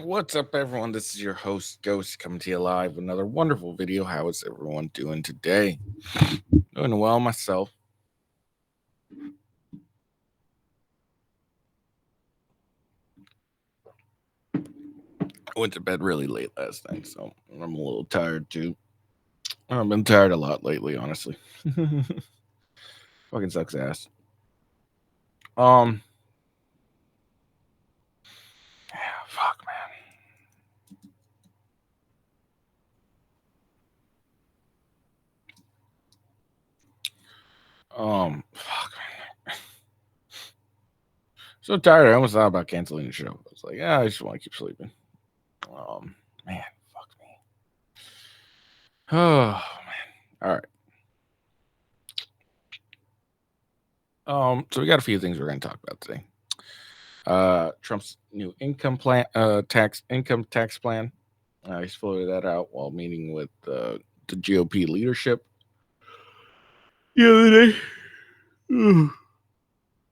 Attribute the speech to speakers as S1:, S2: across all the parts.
S1: What's up, everyone? This is your host, Ghost, coming to you live with another wonderful video. How is everyone doing today? Doing well myself. I went to bed really late last night, so I'm a little tired too. I've been tired a lot lately, honestly. Fucking sucks ass. Um, fuck, man. Fuck, man. So tired. I almost thought about canceling the show. I was like, yeah, I just want to keep sleeping. Man, fuck me. Oh man. All right. So we got a few things we're going to talk about today. Trump's new income tax plan. He's floated that out while meeting with the GOP leadership the other day.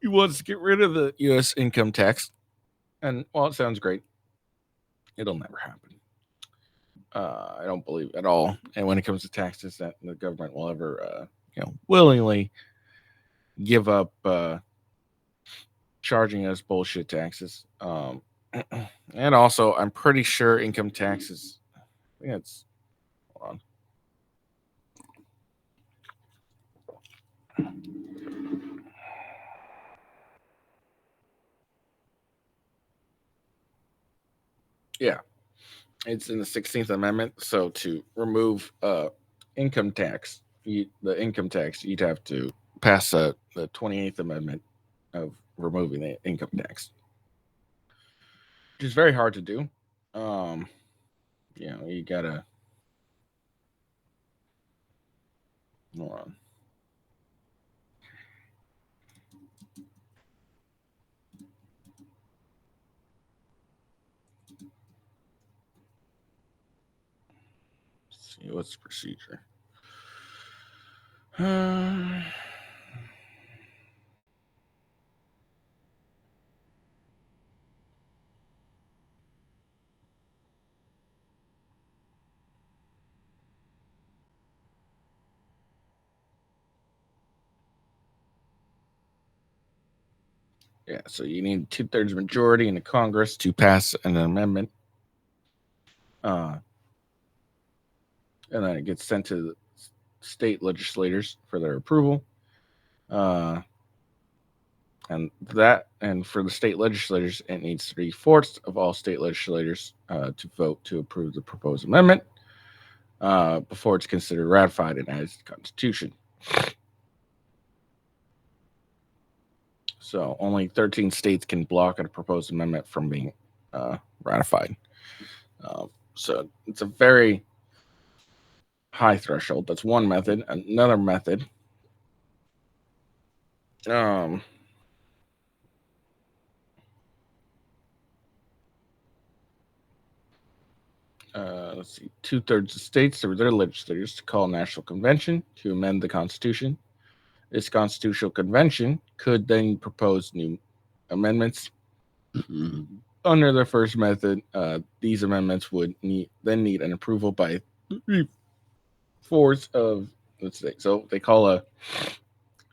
S1: He wants to get rid of the U.S. income tax, and while it sounds great, it'll never happen. I don't believe at all. And when it comes to taxes, that the government will ever, willingly give up charging us bullshit taxes. And also, I'm pretty sure income taxes. I think it's. Hold on. Yeah, it's in the 16th Amendment. So to remove income tax, the income tax, you'd have to pass the 28th Amendment of removing the income tax, which is very hard to do. Um, you gotta. Hold on. Let's see what's the procedure. Yeah, so you need 2/3 majority in the Congress to pass an amendment, and then it gets sent to the state legislators for their approval. And for the state legislators, it needs 3/4 of all state legislators to vote to approve the proposed amendment before it's considered ratified and as the Constitution. So only 13 states can block a proposed amendment from being ratified. So it's a very high threshold. That's one method. Another method. Let's see, 2/3 of states or their legislators to call a national convention to amend the Constitution. This constitutional convention could then propose new amendments. Under the first method, these amendments would need an approval by 3/4 of the state. So they call a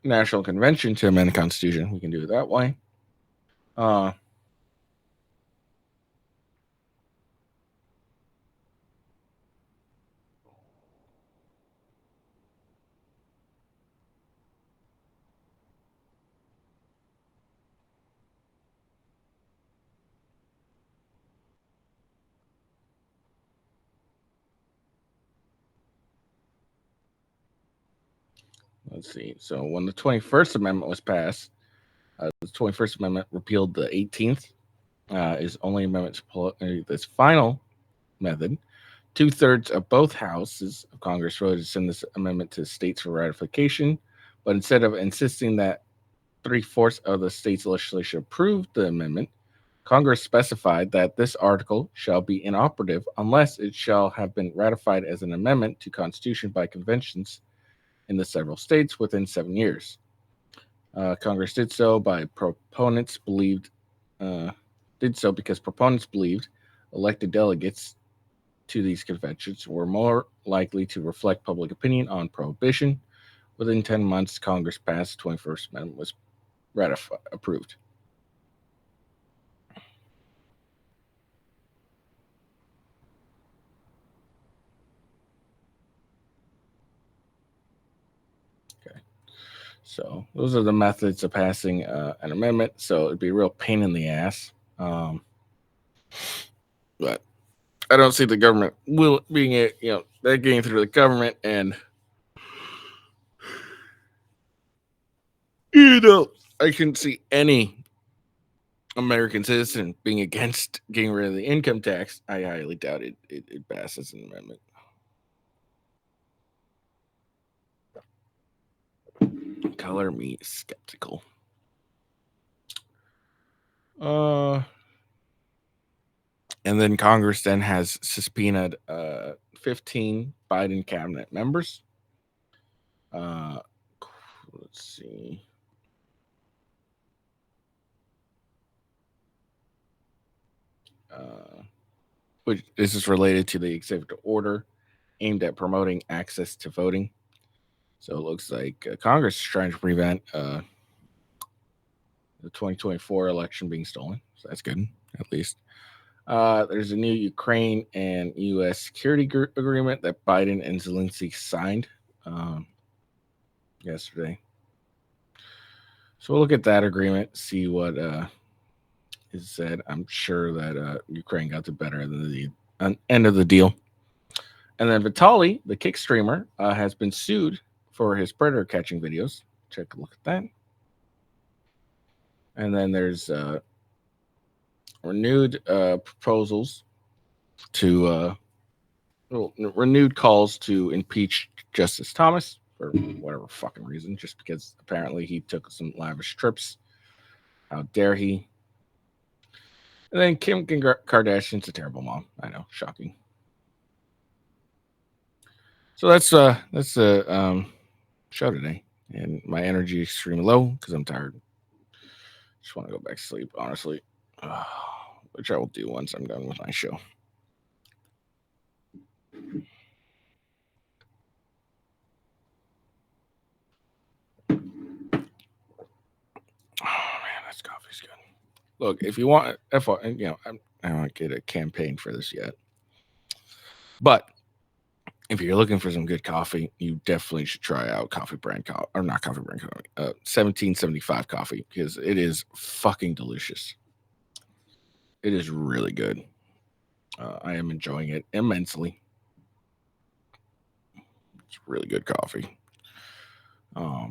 S1: national convention to amend the Constitution. We can do it that way. Let's see. So when the 21st Amendment was passed, the 21st Amendment repealed the 18th. Is only amendment to this final method. 2/3 of both houses of Congress voted to send this amendment to states for ratification, but instead of insisting that 3/4 of the state's legislature approved the amendment, Congress specified that this article shall be inoperative unless it shall have been ratified as an amendment to Constitution by conventions in the several states within 7 years. Congress did so because proponents believed elected delegates to these conventions were more likely to reflect public opinion on prohibition. Within 10 months, Congress passed the 21st Amendment was approved. Okay. So those are the methods of passing an amendment. So it'd be a real pain in the ass. But I don't see the government being they're getting through the government, and I couldn't see any American citizen being against getting rid of the income tax. I highly doubt it passes an amendment. Color me skeptical. And then Congress then has subpoenaed 15 Biden cabinet members. Let's see. Which this is related to the executive order aimed at promoting access to voting. So it looks like Congress is trying to prevent the 2024 election being stolen. So that's good, at least. There's a new Ukraine and U.S. security agreement that Biden and Zelensky signed yesterday. So we'll look at that agreement, see what is said. I'm sure that Ukraine got the better of the end of the deal. And then Vitaly, the kick streamer, has been sued for his predator catching videos. Take a look at that. And then there's renewed proposals to renewed calls to impeach Justice Thomas for whatever fucking reason, just because apparently he took some lavish trips. How dare he? And then Kim Kardashian's a terrible mom. I know, shocking. So that's the show today, and my energy is extremely low because I'm tired. Just want to go back to sleep, honestly, which I will do once I'm done with my show. Oh man, this coffee's good. Look, if you want, I don't get a campaign for this yet, but if you're looking for some good coffee, you definitely should try out Coffee Brand Coffee, or not Coffee Brand Coffee, 1775 coffee, because it is fucking delicious. It is really good. I am enjoying it immensely. It's really good coffee. Yeah,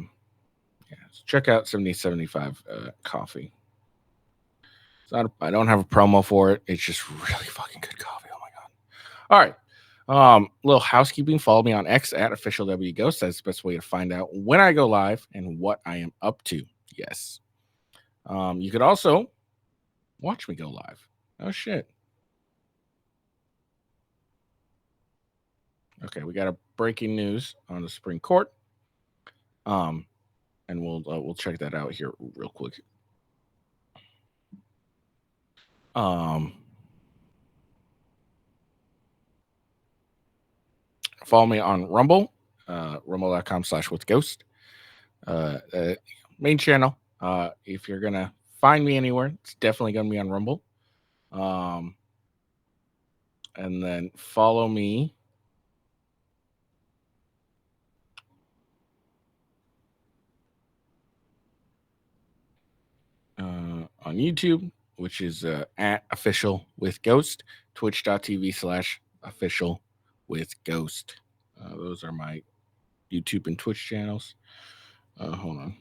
S1: so check out 7075 coffee. I don't have a promo for it. It's just really fucking good coffee. Oh my god. All right. Little housekeeping. Follow me on X at officialwghost. That's the best way to find out when I go live and what I am up to. Yes. You could also watch me go live. Oh shit. Okay, we got a breaking news on the Supreme Court. And we'll check that out here real quick. Follow me on Rumble, rumble.com/withghost. Main channel. If you're gonna find me anywhere, it's definitely gonna be on Rumble. And then follow me on YouTube, which is at official with ghost, twitch.tv/official with ghost. Those are my YouTube and Twitch channels. Hold on.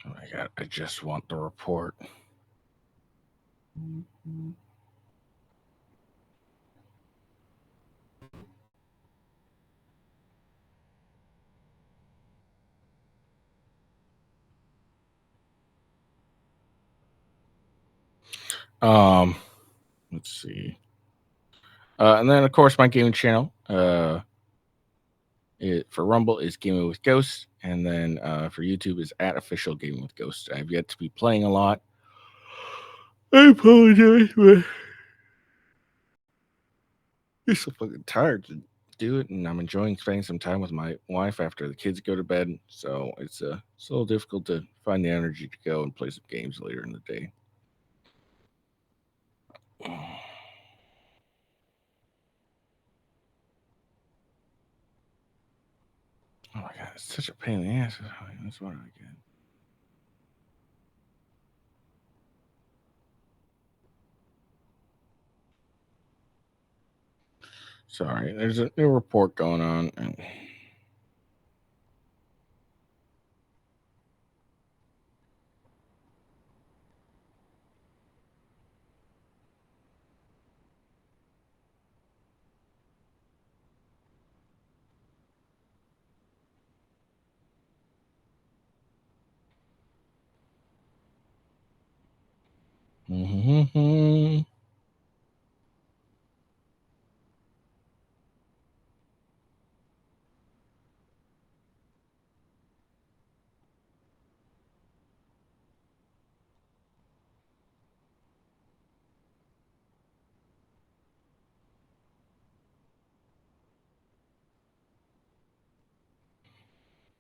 S1: Oh my god, I just want the report. Let's see. And then of course my gaming channel. For Rumble is Gaming with Ghosts, and then for YouTube is @official Gaming with Ghosts. I've yet to be playing a lot. I apologize, but I'm so fucking tired to do it, and I'm enjoying spending some time with my wife after the kids go to bed. So it's a little difficult to find the energy to go and play some games later in the day. Oh my god, it's such a pain in the ass. That's what I get. Sorry, there's a new report going on. And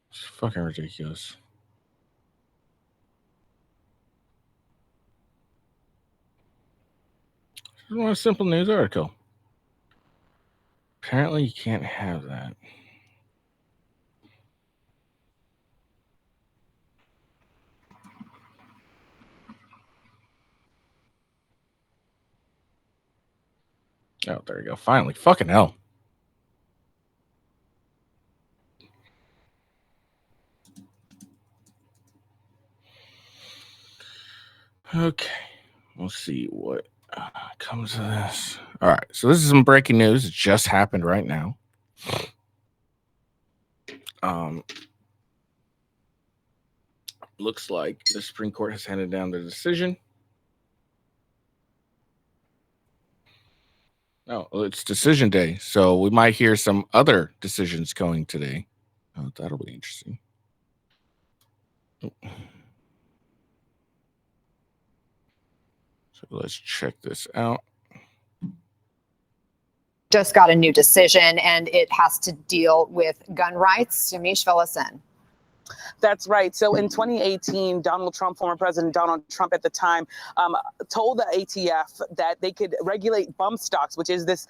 S1: it's fucking ridiculous. I want a simple news article. Apparently, you can't have that. Oh, there you go. Finally. Fucking hell. Okay. We'll see what comes of this. All right. So this is some breaking news. It just happened right now. Looks like the Supreme Court has handed down the decision. Oh, well, it's decision day. So we might hear some other decisions going today. Oh, that'll be interesting. Oh. So let's check this out.
S2: Just got a new decision, and it has to deal with gun rights. Yamiche, fill us in.
S3: That's right. So in 2018, former President Donald Trump at the time, told the ATF that they could regulate bump stocks, which is this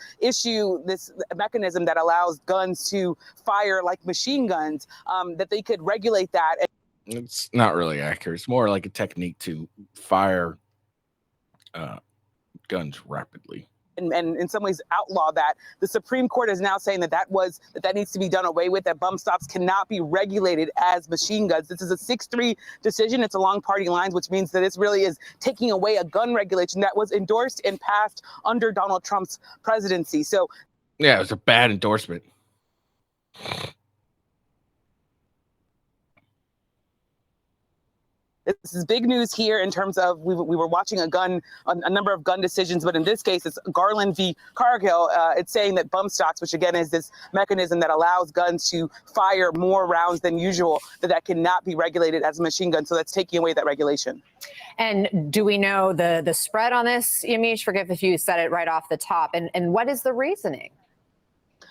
S3: mechanism that allows guns to fire like machine guns, that they could regulate that.
S1: It's not really accurate. It's more like a technique to fire guns rapidly.
S3: And in some ways outlaw that. The Supreme Court is now saying that needs to be done away with, that bump stocks cannot be regulated as machine guns. This is a 6-3 decision. It's along party lines, which means that this really is taking away a gun regulation that was endorsed and passed under Donald Trump's presidency. So,
S1: yeah, it was a bad endorsement.
S3: This is big news here in terms of we were watching a number of gun decisions, but in this case, it's Garland v. Cargill. It's saying that bump stocks, which again is this mechanism that allows guns to fire more rounds than usual, that cannot be regulated as a machine gun. So that's taking away that regulation.
S2: And do we know the spread on this, Yamiche? Forgive if you said it right off the top. And what is the reasoning?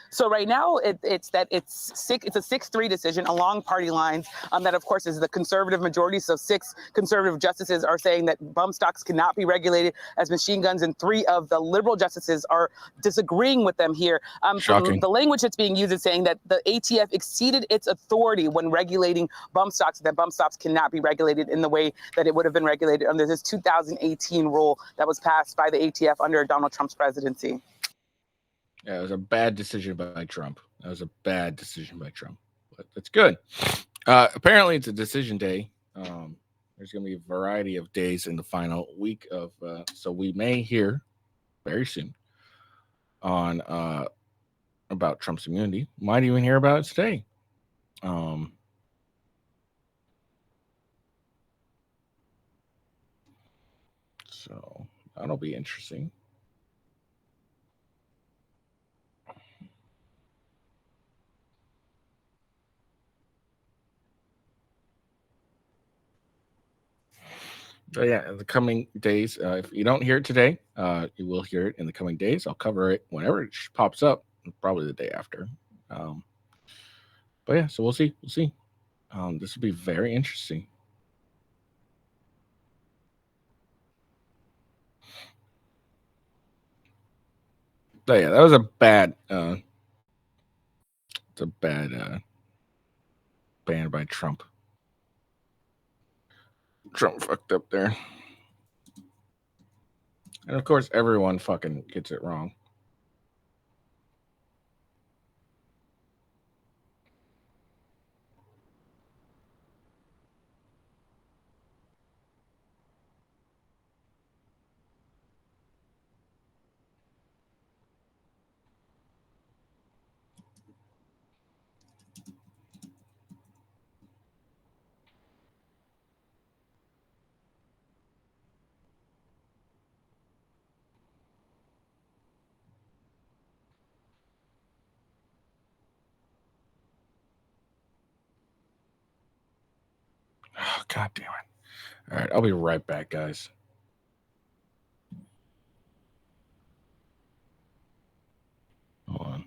S3: So right now, it's a 6-3 decision along party lines. That, of course, is the conservative majority. So 6 conservative justices are saying that bump stocks cannot be regulated as machine guns, and 3 of the liberal justices are disagreeing with them here.
S1: Shocking.
S3: The language that's being used is saying that the ATF exceeded its authority when regulating bump stocks, that bump stocks cannot be regulated in the way that it would have been regulated under this 2018 rule that was passed by the ATF under Donald Trump's presidency.
S1: Yeah, it was a bad decision by Trump. But that's good. Apparently, it's a decision day. There's going to be a variety of days in the final week of, so we may hear very soon on about Trump's immunity. Might even hear about it today. So that'll be interesting. But yeah, in the coming days, if you don't hear it today, you will hear it in the coming days. I'll cover it whenever it pops up, probably the day after. But yeah, so we'll see. We'll see. This will be very interesting. But yeah, that was a bad. It's a bad ban by Trump. Trump fucked up there. And of course, everyone fucking gets it wrong. Oh, God damn it. All right, I'll be right back, guys. Hold on.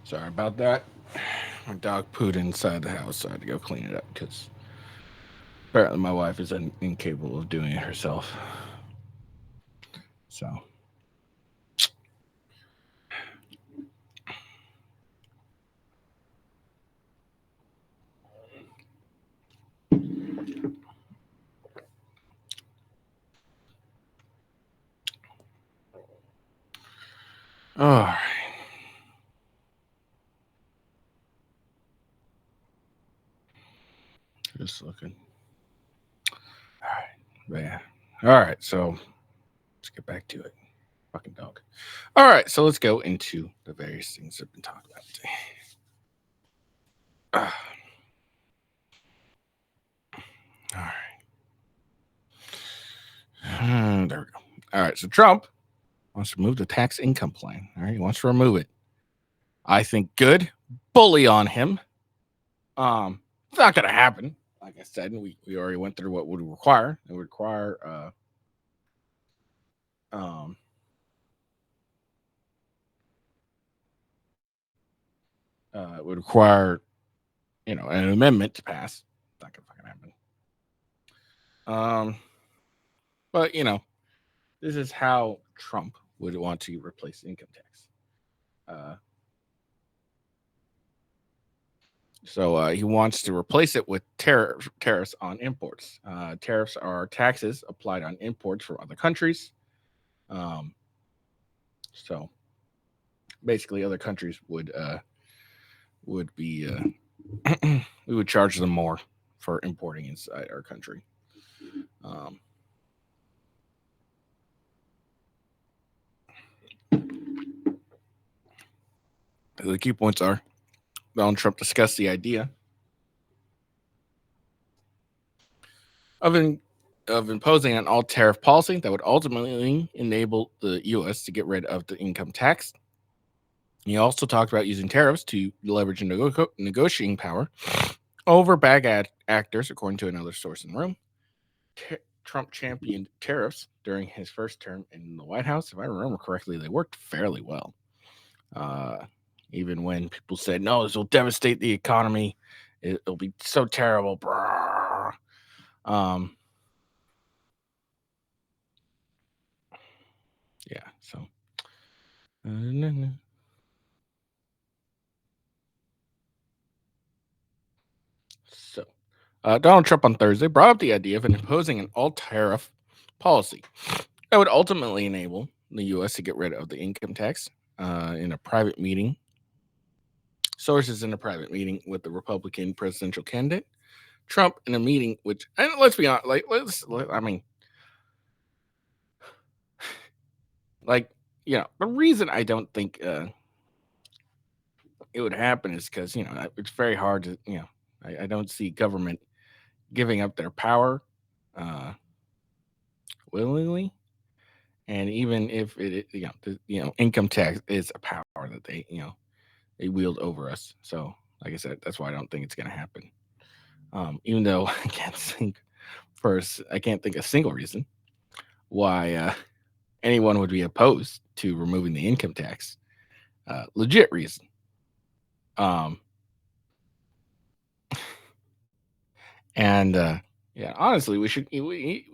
S1: Sorry about that. My dog pooed inside the house, so I had to go clean it up because apparently my wife is incapable of doing it herself. So. All right. Just looking. All right. But yeah. All right. So let's get back to it. Fucking dog. All right. So let's go into the various things I've been talking about today. All right. There we go. All right. So Trump wants to remove the tax income plan. All right. He wants to remove it. I think good. Bully on him. It's not going to happen. Like I said, we already went through what would require. It would require it would require, an amendment to pass. It's not gonna fucking happen. But this is how Trump would want to replace income tax. So he wants to replace it with tariffs on imports. Tariffs are taxes applied on imports from other countries. So basically, other countries would be we would charge them more for importing inside our country. The key points are Donald Trump discussed the idea of imposing an all tariff policy that would ultimately enable the U.S. to get rid of the income tax. He also talked about using tariffs to leverage negotiating power over bad actors, according to another source in the room. Trump championed tariffs during his first term in the White House. If I remember correctly, they worked fairly well. Even when people said, no, this will devastate the economy. It'll be so terrible. Yeah, so. So, Donald Trump on Thursday brought up the idea of imposing an all-tariff policy that would ultimately enable the U.S. to get rid of the income tax in a private meeting. Sources in a private meeting with the Republican presidential candidate Trump in a meeting, and let's be honest, the reason I don't think it would happen is because it's very hard to I don't see government giving up their power willingly, and even if income tax is a power that they wield over us. So like I said, that's why I don't think it's going to happen. Even though I can't think a single reason why anyone would be opposed to removing the income tax. Legit reason. And honestly, we should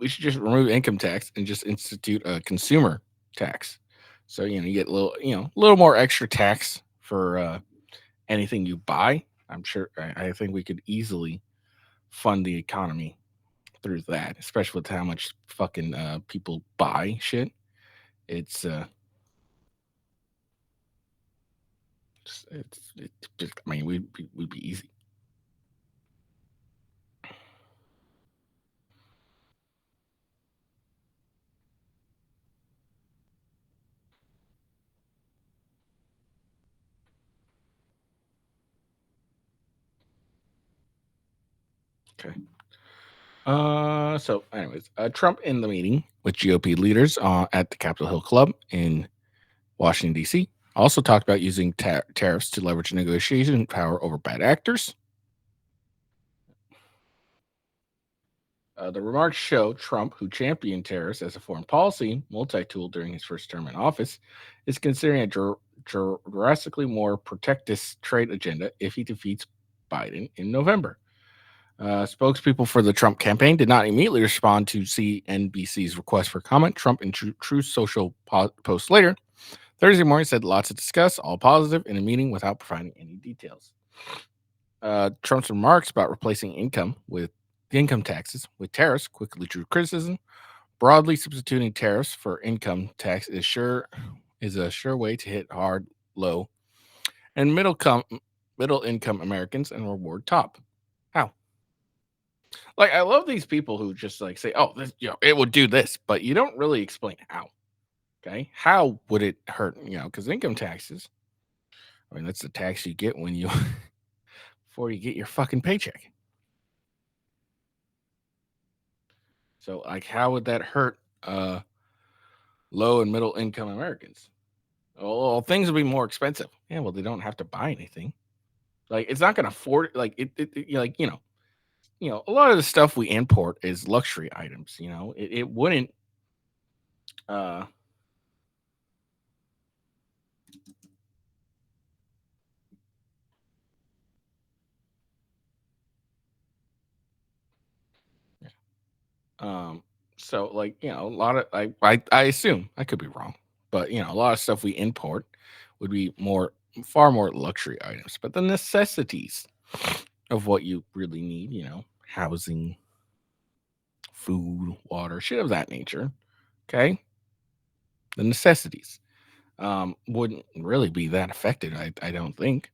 S1: just remove income tax and just institute a consumer tax. So you get a little more extra tax for anything you buy. I'm sure. I think we could easily fund the economy through that, especially with how much fucking people buy shit. It's we'd be easy. Okay. So anyways, Trump in the meeting with GOP leaders at the Capitol Hill Club in Washington, D.C. also talked about using tariffs to leverage negotiation power over bad actors. The remarks show Trump, who championed tariffs as a foreign policy multi-tool during his first term in office, is considering a drastically more protectionist trade agenda if he defeats Biden in November. Spokespeople for the Trump campaign did not immediately respond to CNBC's request for comment. Trump, in Truth Social post later, Thursday morning, said lots to discuss, all positive, in a meeting without providing any details. Trump's remarks about replacing income taxes with tariffs quickly drew criticism. Broadly substituting tariffs for income tax is a sure way to hit hard, low, and middle income Americans and reward top. How? Like, I love these people who just like say, "Oh, this, it would do this," but you don't really explain how. Okay, how would it hurt? Because income taxes. I mean, that's the tax you get when you before you get your fucking paycheck. So, like, how would that hurt low and middle income Americans? Well, things will be more expensive. Yeah, well, they don't have to buy anything. Like, it's not going to afford. Like, a lot of the stuff we import is luxury items. It wouldn't. So like, a lot of I assume, I could be wrong, but a lot of stuff we import would be far more luxury items. But the necessities of what you really need, housing, food, water, shit of that nature. Okay. The necessities wouldn't really be that affected. I don't think.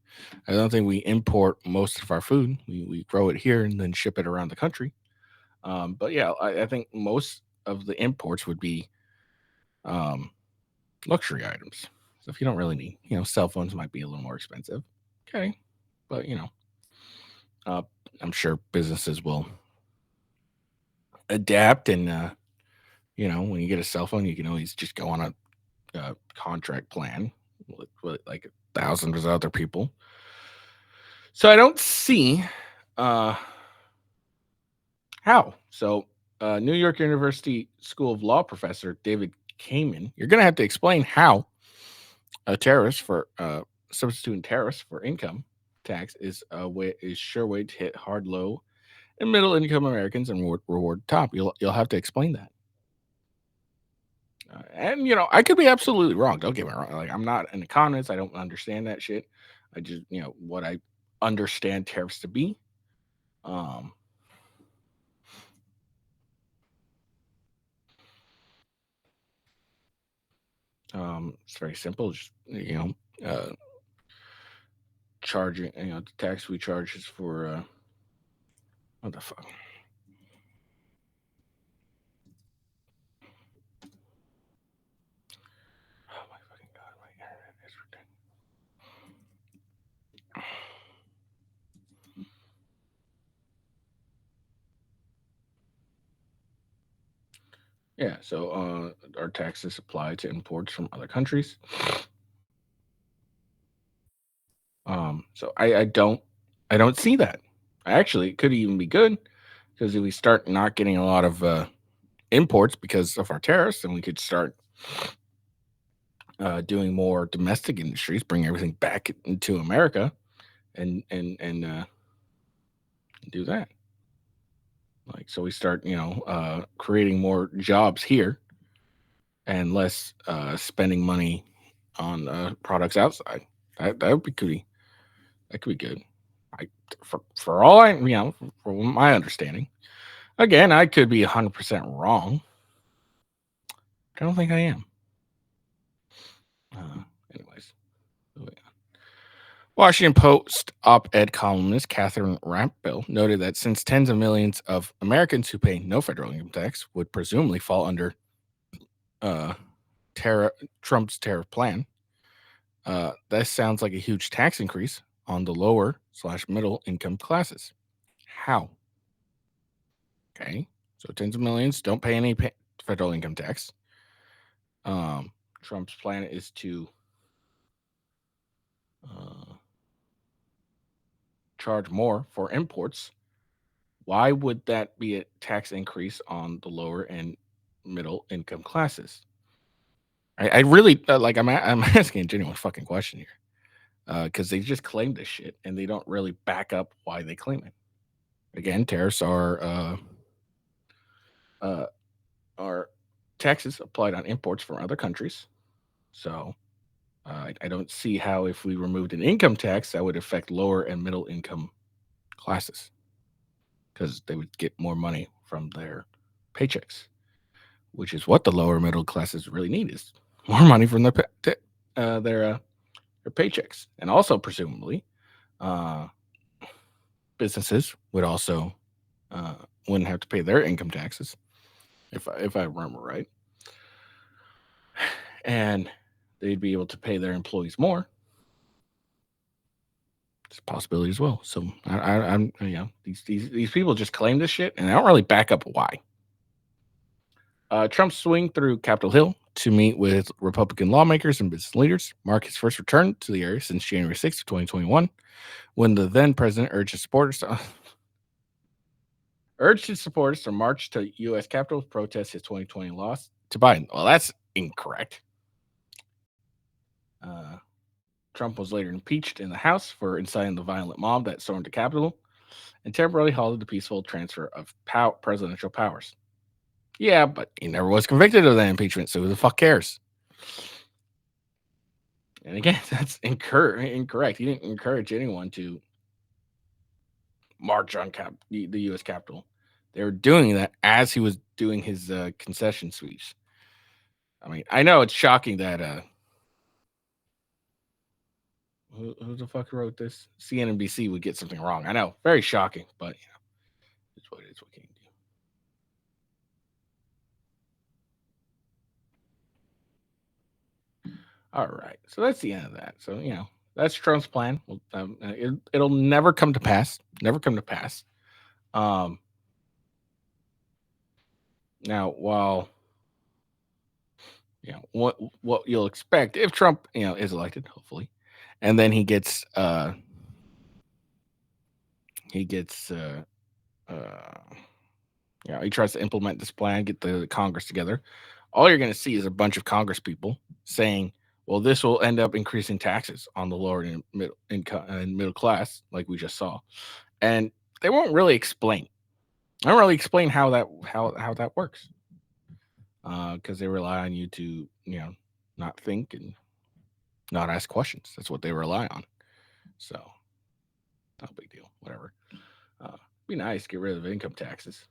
S1: I don't think we import most of our food. We grow it here and then ship it around the country. But yeah, I think most of the imports would be luxury items. So if you don't really need, cell phones might be a little more expensive. Okay. But, I'm sure businesses will adapt. And, when you get a cell phone, you can always just go on a contract plan with like thousands of other people. So I don't see how. So, New York University School of Law professor David Kamen, you're going to have to explain how a tariff for substituting tariffs for income tax is sure way to hit hard, low, and middle income Americans and reward top. You'll have to explain that. And I could be absolutely wrong. Don't get me wrong. Like, I'm not an economist. I don't understand that shit. I just what I understand tariffs to be. It's very simple. Just charging. The tax we charge is for what the fuck. Oh my fucking god! My internet is ridiculous. Yeah, so our taxes apply to imports from other countries. So I don't see that. Actually, it could even be good because if we start not getting a lot of imports because of our tariffs, then we could start doing more domestic industries, bring everything back into America, and do that. Like, so we start creating more jobs here and less spending money on products outside. That would be good. That could be good. For all I for my understanding. Again, I could be 100% wrong. I don't think I am. Anyways, Washington Post op-ed columnist Catherine Rampbill noted that since tens of millions of Americans who pay no federal income tax would presumably fall under Trump's tariff plan, that sounds like a huge tax increase on the lower/middle income classes. How? Okay, so tens of millions don't pay any federal income tax. Trump's plan is to charge more for imports Why would that be a tax increase on the lower and middle income classes? I really I'm asking a genuine fucking question here, because they just claim this shit and they don't really back up why they claim it. Again, tariffs are taxes applied on imports from other countries. So I don't see how if we removed an income tax that would affect lower and middle income classes, because they would get more money from their paychecks, which is what the lower middle classes really need, is more money from their paychecks. And also presumably businesses would also wouldn't have to pay their income taxes, if I remember right, and they'd be able to pay their employees more. It's a possibility as well. So I'm these people just claim this shit and they don't really back up why. Trump's swing through Capitol Hill to meet with Republican lawmakers and business leaders mark his first return to the area since January 6th, 2021, when the then president urged his supporters to march to U.S. Capitol to protest his 2020 loss to Biden. Well, that's incorrect. Trump was later impeached in the House for inciting the violent mob that stormed the Capitol and temporarily halted the peaceful transfer of presidential powers. Yeah, but he never was convicted of that impeachment, so who the fuck cares? And again, that's incorrect. He didn't encourage anyone to march on the U.S. Capitol. They were doing that as he was doing his concession speech. I mean, I know it's shocking that who the fuck wrote this? CNBC would get something wrong. I know, very shocking, but it's what it is. What can you do? All right, so that's the end of that. So that's Trump's plan. It'll never come to pass. Never come to pass. Now, while what you'll expect if Trump is elected, hopefully, and then he tries to implement this plan, get the Congress together. All you're going to see is a bunch of Congress people saying, well, this will end up increasing taxes on the lower and middle income and middle class, like we just saw. And they won't really explain. I don't really explain how that works. Because they rely on you to, not think and not ask questions. That's what they rely on. So, not a big deal. Whatever. Be nice. Get rid of income taxes.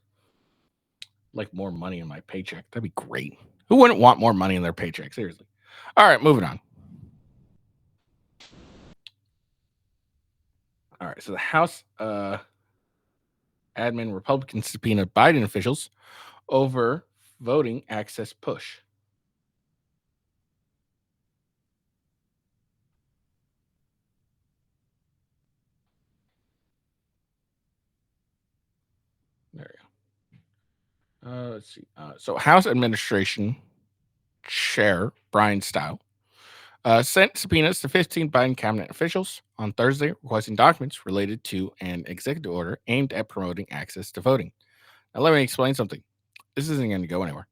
S1: Like more money in my paycheck. That'd be great. Who wouldn't want more money in their paycheck? Seriously. All right, moving on. All right, so the House admin Republicans subpoenaed Biden officials over voting access push. There you go. Let's see. So House Administration Chair Brian Stile sent subpoenas to 15 Biden cabinet officials on Thursday requesting documents related to an executive order aimed at promoting access to voting. Now, let me explain something. This isn't going to go anywhere.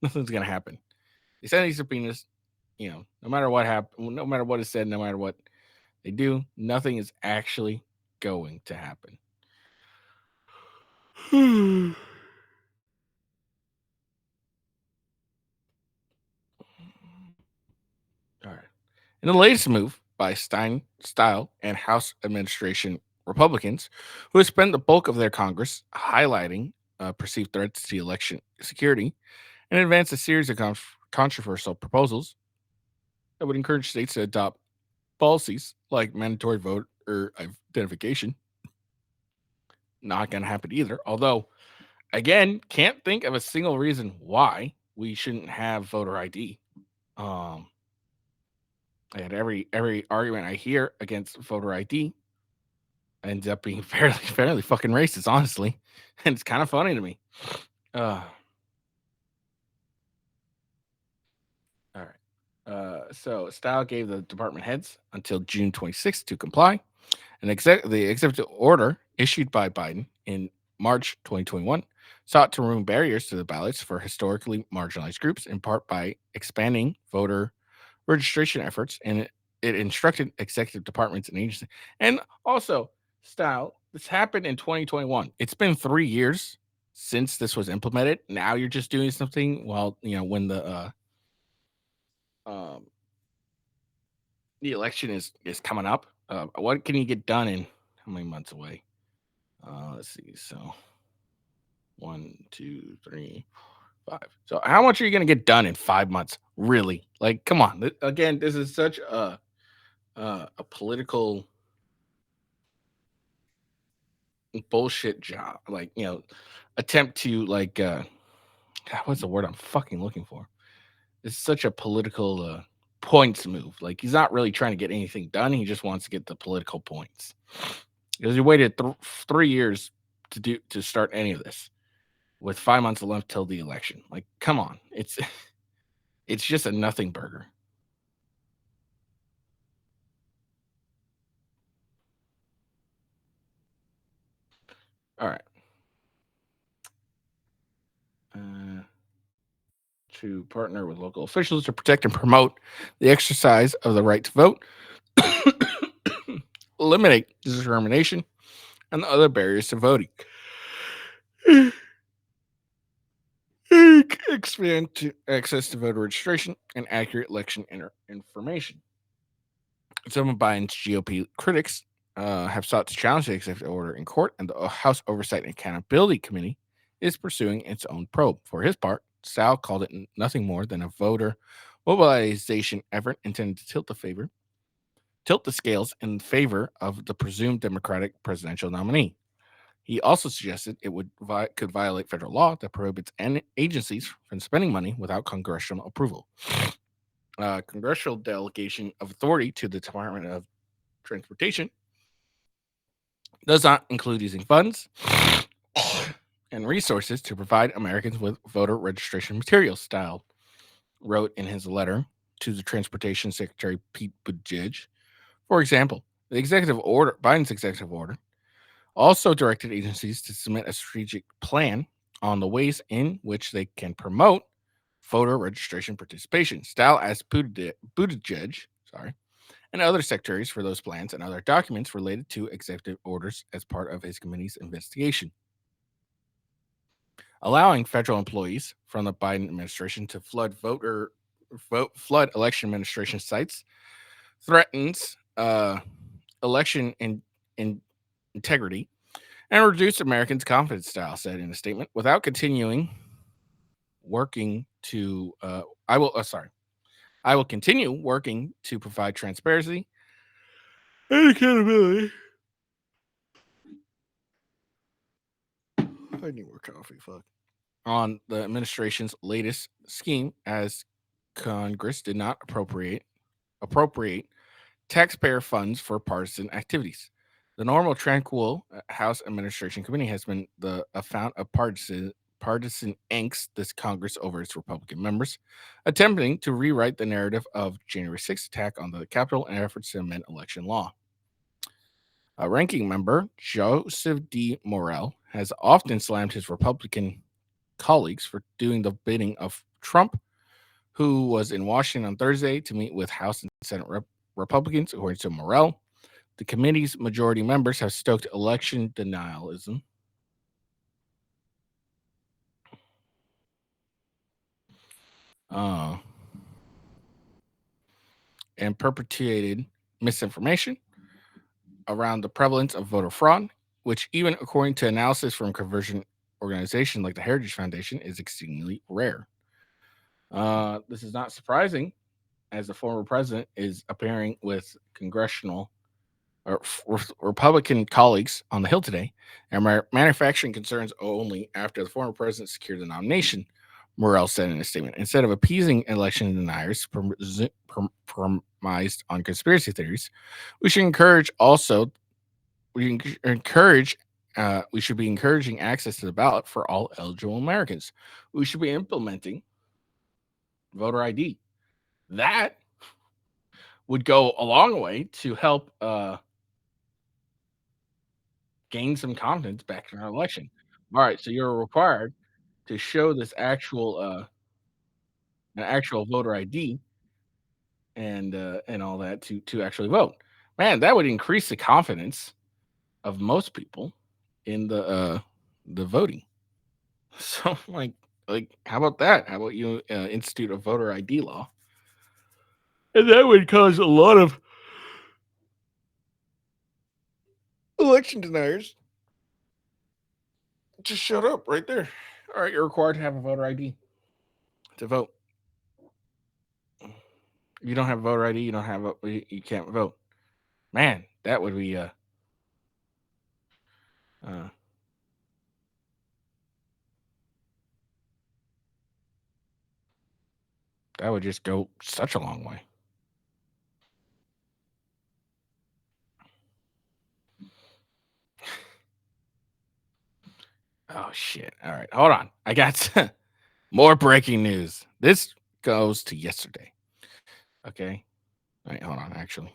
S1: Nothing's going to happen. They send these subpoenas, no matter what happens, no matter what is said, no matter what they do, nothing is actually going to happen. All right. In the latest move by Stile and House administration Republicans, who have spent the bulk of their Congress highlighting perceived threats to election security and advanced a series of controversial proposals that would encourage states to adopt policies like mandatory voter identification. Not going to happen either. Although, again, can't think of a single reason why we shouldn't have voter ID. And every argument I hear against voter ID ends up being fairly fucking racist, honestly, and it's kind of funny to me. All right. So Stile gave the department heads until June 26th to comply. The executive order issued by Biden in March 2021, sought to remove barriers to the ballots for historically marginalized groups, in part by expanding voter registration efforts, and it instructed executive departments and agencies. And also, Style, this happened in 2021. It's been 3 years since this was implemented. Now you're just doing something while, when the election is coming up. What can you get done in how many months away? Let's see. So 1, 2, 3, 5. So how much are you going to get done in 5 months? Really? Like, come on. Again, this is such a political bullshit job. Like, attempt to God, what's the word I'm fucking looking for? It's such a political points move. Like, he's not really trying to get anything done. He just wants to get the political points. Because he waited 3 years to start any of this, with 5 months left till the election. Like, come on. It's it's just a nothing burger. All right. To partner with local officials to protect and promote the exercise of the right to vote, eliminate discrimination and other barriers to voting, expand to access to voter registration and accurate election information. Some of Biden's GOP critics have sought to challenge the executive order in court, and the House Oversight and Accountability Committee is pursuing its own probe. For his part, Sal called it nothing more than a voter mobilization effort intended to tilt the scales in favor of the presumed Democratic presidential nominee. He also suggested it could violate federal law that prohibits agencies from spending money without congressional approval. Congressional delegation of authority to the Department of Transportation does not include using funds and resources to provide Americans with voter registration materials, Style wrote in his letter to the Transportation Secretary Pete Buttigieg. For example, Biden's executive order also directed agencies to submit a strategic plan on the ways in which they can promote voter registration participation. Style asked Buttigieg, and other secretaries for those plans and other documents related to executive orders as part of his committee's investigation. Allowing federal employees from the Biden administration to flood election administration sites threatens election integrity and reduce Americans' confidence, Style said in a statement. Without continuing working to, I will continue working to provide transparency and accountability. I need more coffee. Fuck. On the administration's latest scheme, as Congress did not appropriate taxpayer funds for partisan activities. The normal tranquil House Administration Committee has been a fount of partisan angst this Congress over its Republican members, attempting to rewrite the narrative of January 6th attack on the Capitol and efforts to amend election law. A ranking member, Joseph D. Morell, has often slammed his Republican colleagues for doing the bidding of Trump, who was in Washington on Thursday to meet with House and Senate Republicans. According to Morell, the committee's majority members have stoked election denialism and perpetuated misinformation around the prevalence of voter fraud, which, even according to analysis from conversion organizations like the Heritage Foundation, is exceedingly rare. This is not surprising, as the former president is appearing with congressional or Republican colleagues on the Hill today, and manufacturing concerns only after the former president secured the nomination, Morell said in a statement. Instead of appeasing election deniers premised on conspiracy theories, we should be encouraging access to the ballot for all eligible Americans. We should be implementing voter ID. That would go a long way to help gain some confidence back in our election. All right, so you're required to show this actual an actual voter ID and all that to actually vote. Man, that would increase the confidence of most people in the voting. So like how about that? How about you institute a voter ID law? And that would cause a lot of election deniers just shut up right there. All right, you're required to have a voter ID to vote. You don't have a voter ID, you don't have you can't vote. Man, that would be that would just go such a long way. Oh shit. All right, hold on. I got more breaking news. This goes to yesterday. Okay. All right, hold on, actually.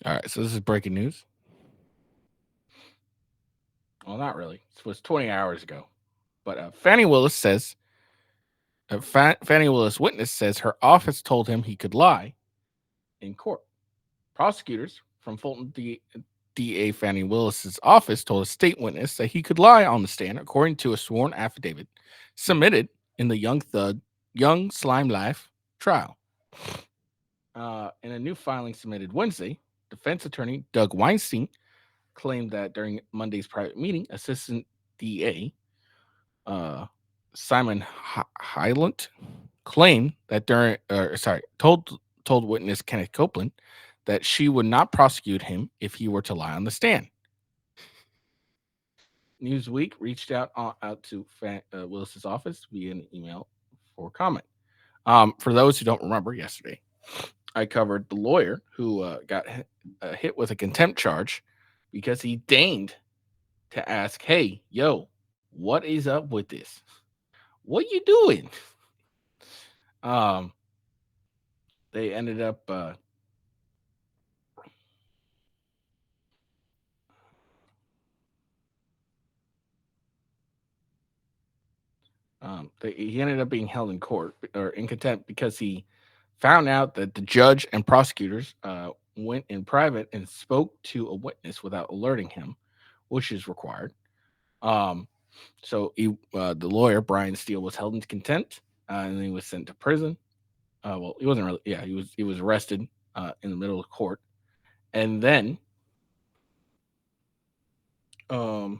S1: All right, so this is breaking news. Well, not really. It was 20 hours ago. But Fannie Willis says, Fannie Willis witness says her office told him he could lie in court. Prosecutors from Fulton DA Fannie Willis's office told a state witness that he could lie on the stand, according to a sworn affidavit submitted in the Young Slime Life trial. In a new filing submitted Wednesday, defense attorney Doug Weinstein claimed that during Monday's private meeting, Assistant DA Simon Hylant claimed that told witness Kenneth Copeland that she would not prosecute him if he were to lie on the stand. Newsweek reached out to Willis's office via an email for comment. For those who don't remember, yesterday I covered the lawyer who got hit with a contempt charge because he deigned to ask, "Hey, yo, what is up with this? What you doing?" They ended up he ended up being held in court or in contempt because he found out that the judge and prosecutors went in private and spoke to a witness without alerting him, which is required. So the lawyer Brian Steele was held in contempt and then he was sent to prison. Well, he wasn't really. Yeah, he was arrested in the middle of court, and then the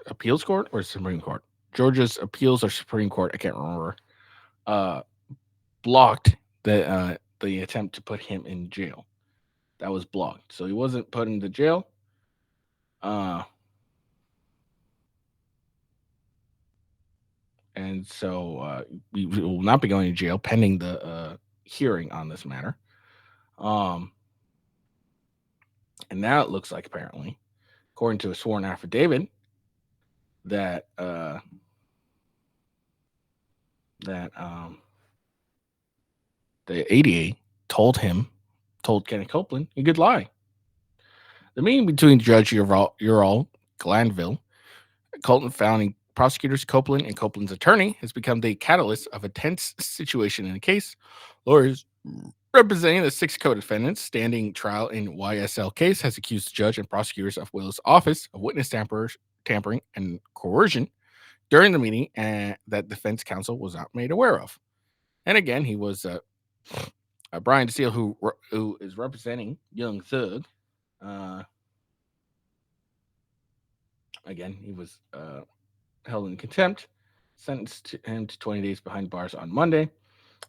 S1: appeals court or Supreme Court, Georgia's appeals or Supreme Court, I can't remember, blocked the attempt to put him in jail. That was blocked, so he wasn't put into jail. And so we will not be going to jail pending the hearing on this matter. And now it looks like, apparently, according to a sworn affidavit, that the ADA told Kenneth Copeland he could lie. The meeting between Judge Ural Glanville, Colton founding prosecutors Copeland and Copeland's attorney has become the catalyst of a tense situation in the case. Lawyers representing the 6 co-defendants standing trial in YSL case has accused the judge and prosecutors of Willis' office of witness tampering and coercion during the meeting, and that defense counsel was not made aware of. And again, he was Brian Steele, who is representing Young Thug, again, he was held in contempt, sentenced him to 20 days behind bars on Monday.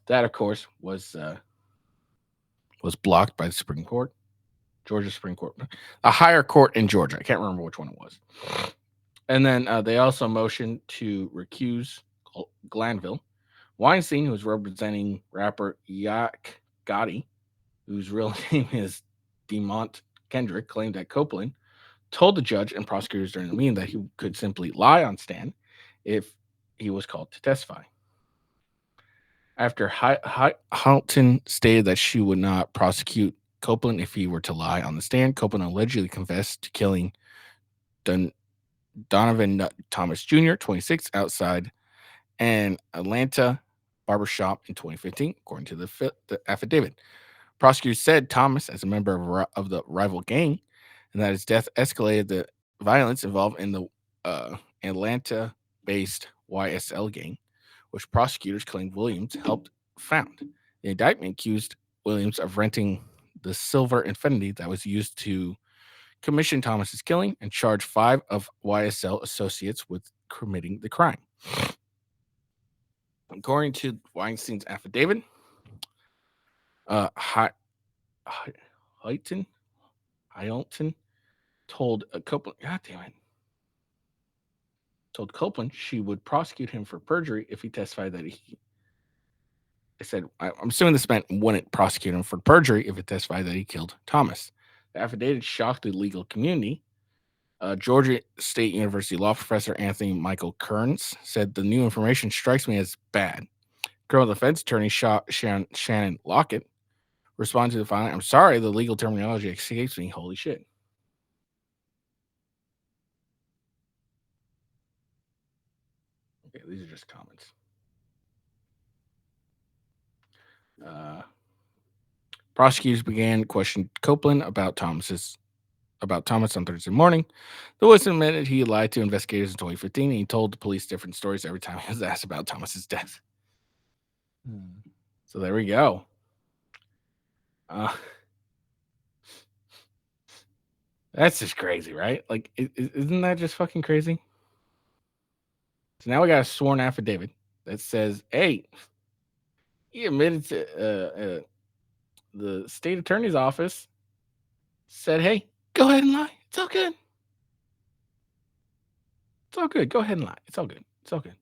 S1: That, of course, was blocked by the Supreme Court, Georgia Supreme Court, a higher court in Georgia. I can't remember which one it was. And then they also motioned to recuse Glanville. Weinstein, who was representing rapper Yak Gotti, whose real name is Demont Kendrick, claimed that Copeland told the judge and prosecutors during the meeting that he could simply lie on stand if he was called to testify. After Halton stated that she would not prosecute Copeland if he were to lie on the stand, Copeland allegedly confessed to killing Donovan Thomas Jr., 26, outside an Atlanta barbershop in 2015, according to the affidavit. Prosecutors said Thomas, as a member of the rival gang, and that his death escalated the violence involved in the Atlanta-based YSL gang, which prosecutors claimed Williams helped found. The indictment accused Williams of renting the silver Infinity that was used to commission Thomas's killing and charged 5 of YSL associates with committing the crime. According to Weinstein's affidavit, Hyalton told Copeland, told Copeland she would prosecute him for perjury if he testified that I'm assuming this meant wouldn't prosecute him for perjury if he testified that he killed Thomas. The affidavit shocked the legal community. Georgia State University law professor Anthony Michael Kearns said the new information strikes me as bad. Criminal defense attorney Shannon Lockett responded to the filing, "I'm sorry, the legal terminology escapes me. Holy shit." Okay, these are just comments. Prosecutors began questioning Copeland about Thomas on Thursday morning. The witness admitted he lied to investigators in 2015, and he told the police different stories every time he was asked about Thomas's death. So there we go. That's just crazy, right? Like, isn't that just fucking crazy? So now we got a sworn affidavit that says, hey, he admitted to the state attorney's office said, hey, go ahead and lie. It's all good. It's all good. Go ahead and lie. It's all good. It's all good.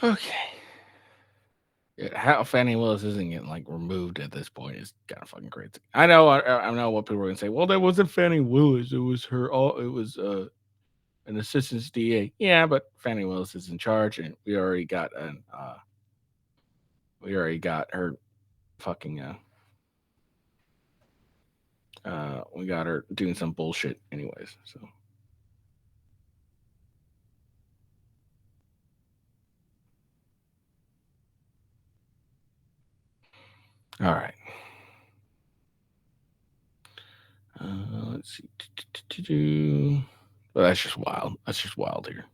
S1: Okay. Yeah, how Fannie Willis isn't getting like removed at this point is kind of fucking crazy. I know what people are gonna say. Well, that wasn't Fannie Willis. It was her. It was an assistant DA. Yeah, but Fannie Willis is in charge, and we already got her fucking we got her doing some bullshit anyways. So. All right. Let's see. Well, that's just wild. That's just wild here.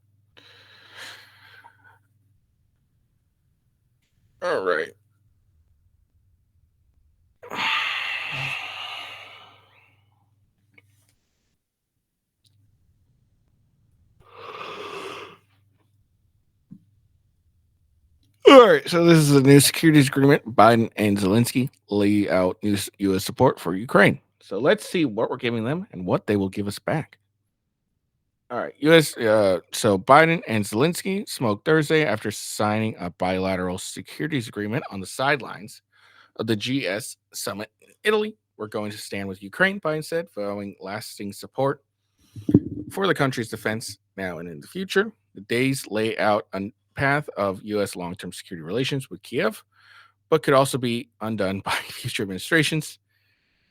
S1: All right. All right, so this is a new securities agreement. Biden and Zelensky lay out new U.S. support for Ukraine. So let's see what we're giving them and what they will give us back. All right, U.S. So Biden and Zelensky smoked Thursday after signing a bilateral securities agreement on the sidelines of the GS summit in Italy. We're going to stand with Ukraine, Biden said, vowing lasting support for the country's defense now and in the future. The days lay out a path of U.S. long-term security relations with Kiev, but could also be undone by future administrations.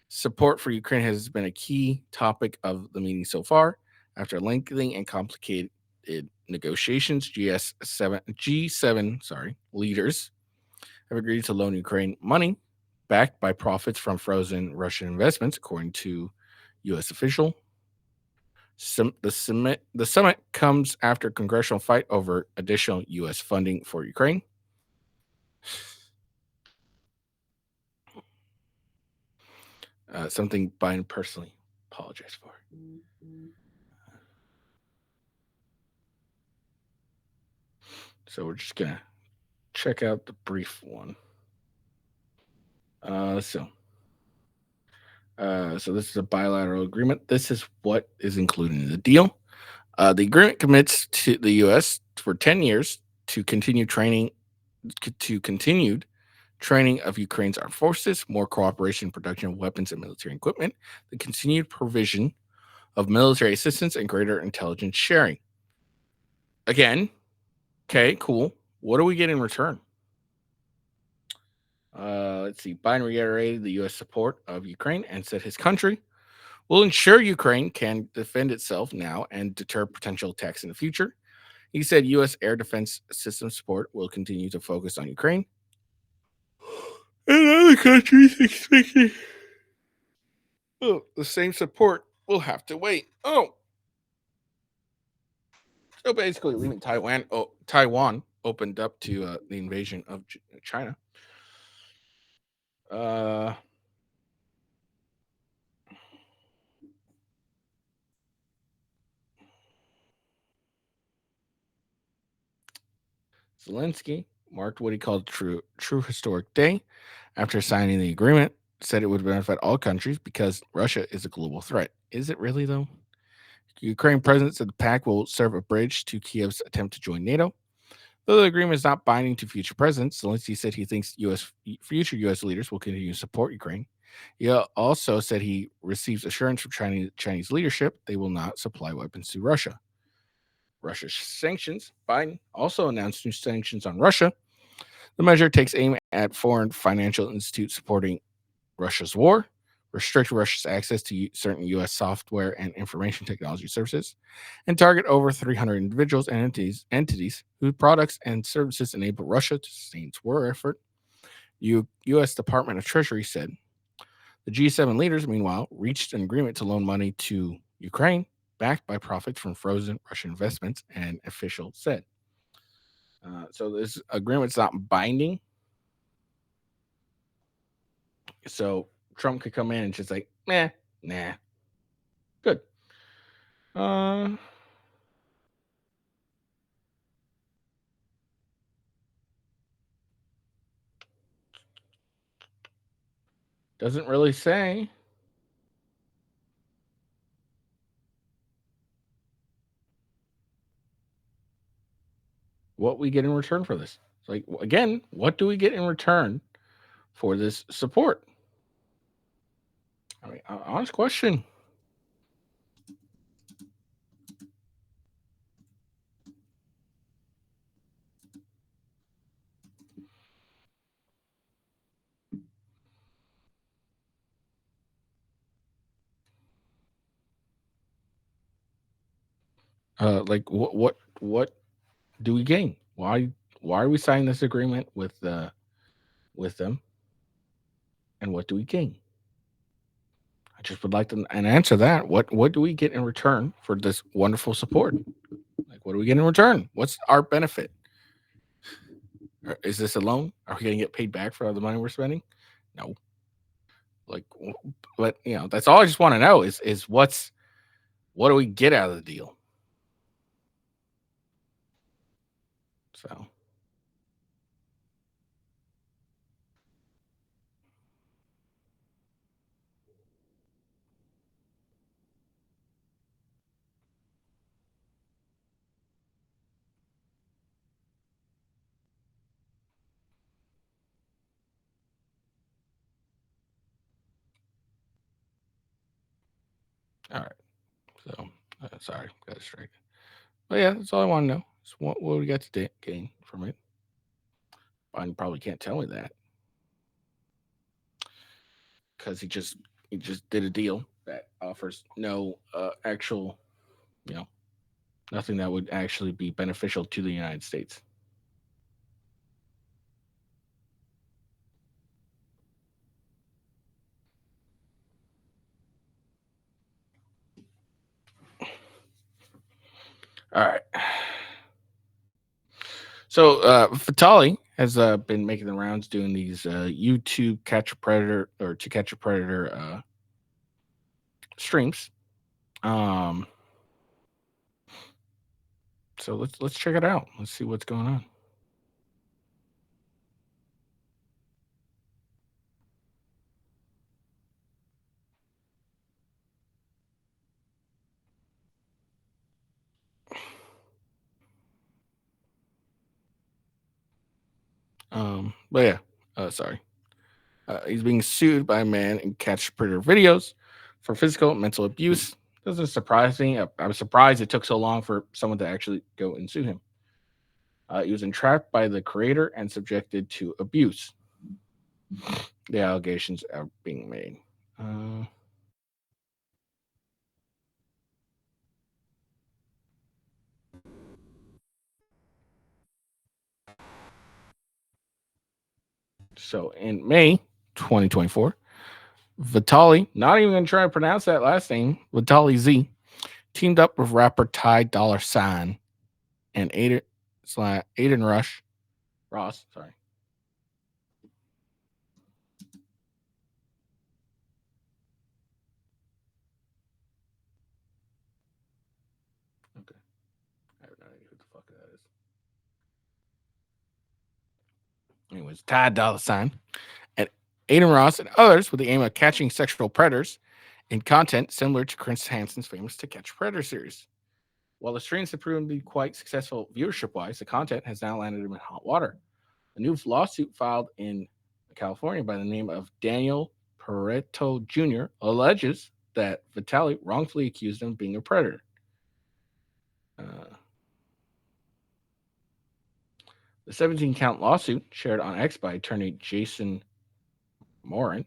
S1: Support for Ukraine has been a key topic of the meeting so far. After lengthy and complicated negotiations, G7 leaders have agreed to loan Ukraine money backed by profits from frozen Russian investments, according to U.S. official. The summit comes after congressional fight over additional U.S. funding for Ukraine. Something Biden personally apologized for. So we're just going to check out the brief one. So this is a bilateral agreement. This is what is included in the deal. The agreement commits to the U.S. for 10 years to continued training of Ukraine's armed forces, more cooperation, production of weapons and military equipment, the continued provision of military assistance, and greater intelligence sharing. Again, okay, cool. What do we get in return? Let's see. Biden reiterated the U.S. support of Ukraine and said his country will ensure Ukraine can defend itself now and deter potential attacks in the future. He said U.S. air defense system support will continue to focus on Ukraine. And other countries expecting the same support will have to wait. So basically leaving Taiwan opened up to the invasion of China. Zelensky marked what he called true historic day after signing the agreement, said it would benefit all countries because Russia is a global threat. Is it really, though? Ukraine president said the pact will serve a bridge to Kiev's attempt to join NATO. Though the agreement is not binding to future presidents, Zelensky said he thinks future U.S. leaders will continue to support Ukraine. He also said he receives assurance from Chinese leadership they will not supply weapons to Russia. Russia's sanctions. Biden also announced new sanctions on Russia. The measure takes aim at foreign financial institutes supporting Russia's war, restrict Russia's access to certain U.S. software and information technology services, and target over 300 individuals and entities whose products and services enable Russia to sustain its war effort. U.S. Department of Treasury said the G7 leaders, meanwhile, reached an agreement to loan money to Ukraine, backed by profits from frozen Russian investments, an official said. So this agreement's not binding. So Trump could come in and just like, nah. Good. Doesn't really say. What we get in return for this. It's like, again, what do we get in return for this support? I mean, honest question. Like what do we gain? Why are we signing this agreement with them? And what do we gain? I just would like to answer that. What do we get in return for this wonderful support? Like, what do we get in return? What's our benefit? Is this a loan? Are we going to get paid back for all the money we're spending? No. Like, but that's all I just want to know is what do we get out of the deal? So. All right. So, sorry, got it straight. But yeah, that's all I want to know. So what we got to gain from it? Biden probably can't tell me that because he just did a deal that offers no actual, nothing that would actually be beneficial to the United States. All right. So Vitaly has been making the rounds doing these YouTube Catch a Predator or To Catch a Predator streams. So let's check it out. Let's see what's going on. But yeah, sorry. He's being sued by a man in Catch a Predator videos for physical and mental abuse. Doesn't surprise me. I'm surprised it took so long for someone to actually go and sue him. He was entrapped by the creator and subjected to abuse. The allegations are being made. So in May 2024, Vitaly, not even going to try to pronounce that last name, Vitaly Z, teamed up with rapper Ty Dollar Sign and Aiden Ross. Sorry. Okay. I have no idea who the fuck that is. Anyways, Ty Dollar Sign and Aiden Ross and others with the aim of catching sexual predators in content similar to Chris Hansen's famous To Catch a Predator series. While the streams have proven to be quite successful viewership-wise, the content has now landed him in hot water. A new lawsuit filed in California by the name of Daniel Pareto Jr. alleges that Vitaly wrongfully accused him of being a predator. The 17-count lawsuit, shared on X by attorney Jason Morin.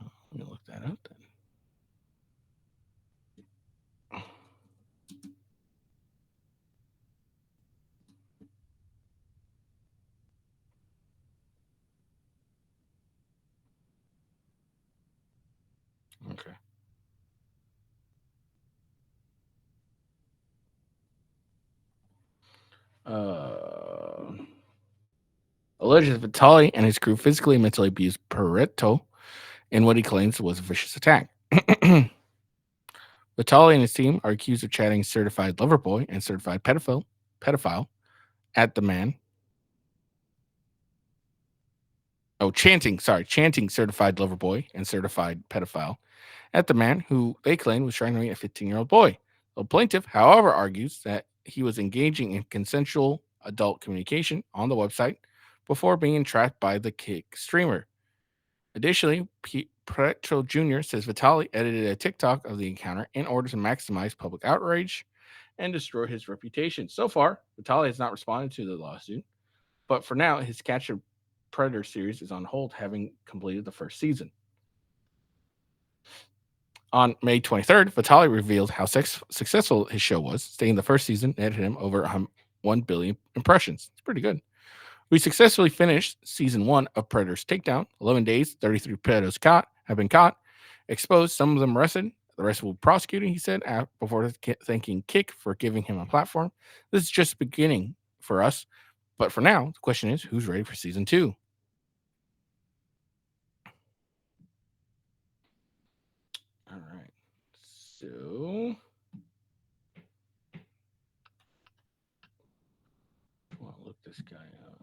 S1: Let me look that up then. Okay. Alleges Vitaly and his crew physically and mentally abused Pareto in what he claims was a vicious attack. Vitaly and his team are accused of chatting certified lover boy and certified pedophile at the man. Chanting certified lover boy and certified pedophile at the man who they claim was trying to meet a 15-year-old boy. The plaintiff, however, argues that he was engaging in consensual adult communication on the website before being entrapped by the kick streamer. Additionally, Pretro Jr. says Vitaly edited a TikTok of the encounter in order to maximize public outrage and destroy his reputation. So far, Vitaly has not responded to the lawsuit, but for now, his Catch a Predator series is on hold, having completed the first season. On May 23rd, Vitaly revealed how successful his show was, stating the first season netted him over 1 billion impressions. It's pretty good. We successfully finished season 1 of Predator's Takedown. 11 days, 33 predators have been caught, exposed, some of them arrested. The rest will be prosecuted, he said, before thanking Kick for giving him a platform. This is just beginning for us, But for now, the question is, who's ready for season 2? All right. So, I'll look this guy up.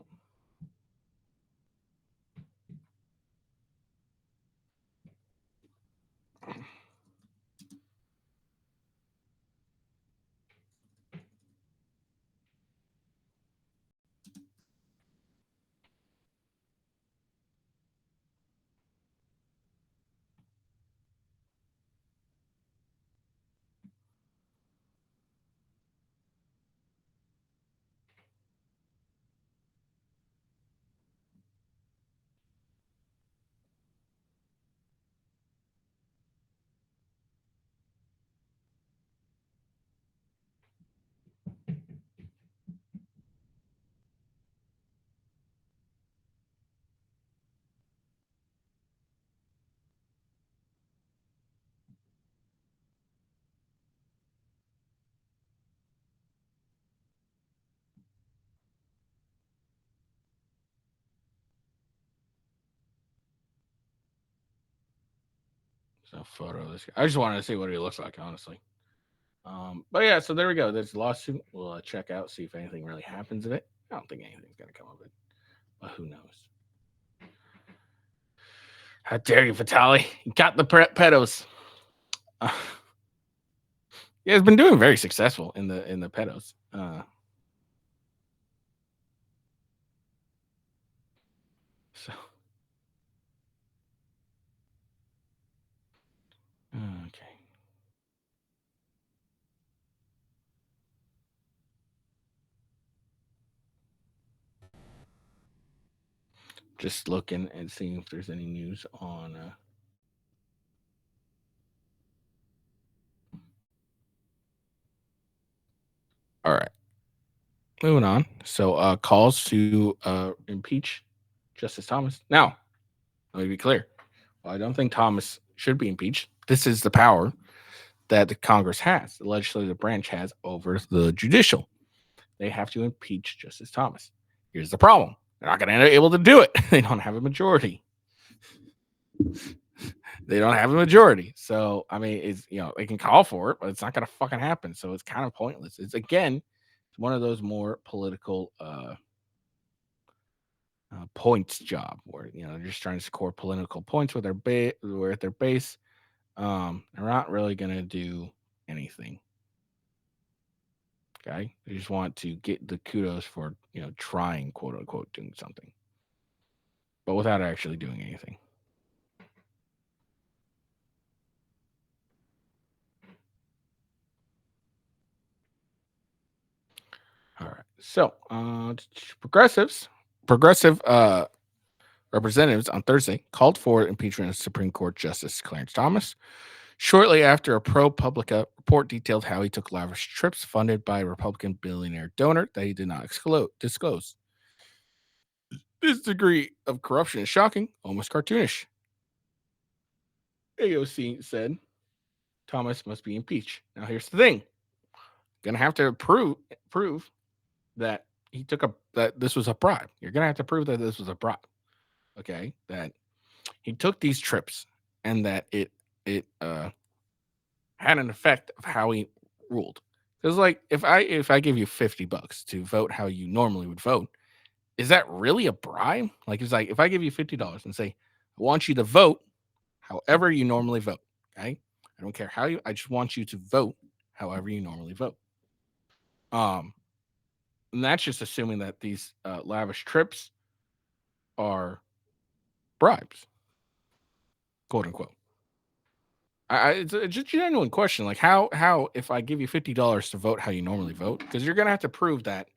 S1: So, photo of this guy. I just wanted to see what he looks like, honestly. But yeah, so there we go. There's a lawsuit. We'll check out, see if anything really happens of it. I don't think anything's going to come of it, but who knows? How dare you, Vitaly? You got the pedos. Yeah, it's been doing very successful in the pedos. So, okay. Just looking and seeing if there's any news on. All right. Moving on. So, calls to impeach Justice Thomas. Now, let me be clear. Well, I don't think Thomas should be impeached. This is the power that the Congress has, the legislative branch has over the judicial. They have to impeach Justice Thomas. Here's the problem. They're not going to be able to do it. They don't have a majority. They don't have a majority. So, I mean, it's, they can call for it, but it's not going to fucking happen. So it's kind of pointless. It's, again, one of those more political points job where, they're just trying to score political points with their base. They're not really going to do anything. Okay. They just want to get the kudos for, trying, quote unquote, doing something, but without actually doing anything. All right. So, progressive representatives on Thursday called for impeachment of Supreme Court Justice Clarence Thomas shortly after a ProPublica report detailed how he took lavish trips funded by a Republican billionaire donor that he did not disclose. This degree of corruption is shocking, almost cartoonish. AOC said Thomas must be impeached. Now, here's the thing. Gonna have to prove that he that this was a bribe. You're gonna have to prove that this was a bribe. Okay, that he took these trips and that it had an effect of how he ruled. Because, like, if I give you $50 to vote how you normally would vote, is that really a bribe? Like, it's like if I give you $50 and say, I want you to vote however you normally vote. Okay, I don't care how I just want you to vote however you normally vote. And that's just assuming that these lavish trips are bribes, quote unquote. It's a genuine question. Like, how if I give you $50 to vote how you normally vote, because you're gonna have to prove that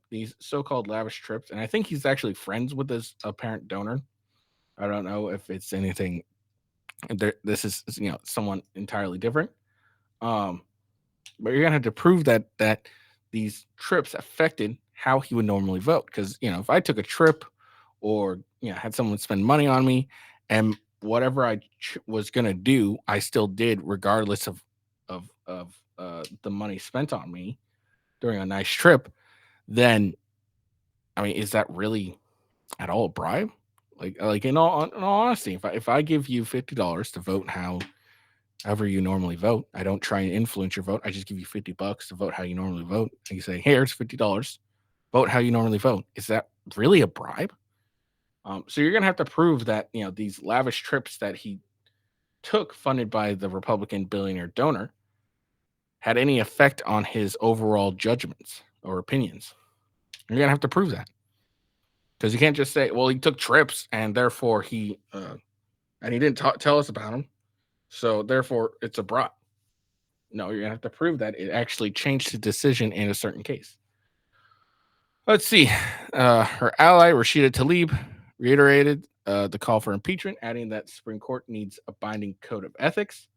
S1: these so-called lavish trips, and I think he's actually friends with this apparent donor. I don't know if it's anything. This is someone entirely different. But you're gonna have to prove that these trips affected how he would normally vote. Because if I took a trip or had someone spend money on me, and whatever I was gonna do, I still did regardless of the money spent on me during a nice trip, then I mean, is that really at all a bribe? Like in all honesty, if I give you $50 to vote however you normally vote, I don't try and influence your vote. I just give you $50 to vote how you normally vote. And you say, here's $50, vote how you normally vote. Is that really a bribe? So you're gonna have to prove that these lavish trips that he took, funded by the Republican billionaire donor, had any effect on his overall judgments or opinions. You're gonna have to prove that. Because you can't just say, well, he took trips and therefore he didn't tell us about them, so therefore it's a bribe. No, you're gonna have to prove that it actually changed his decision in a certain case. Let's see. Her ally Rashida Tlaib reiterated the call for impeachment, adding that the Supreme Court needs a binding code of ethics.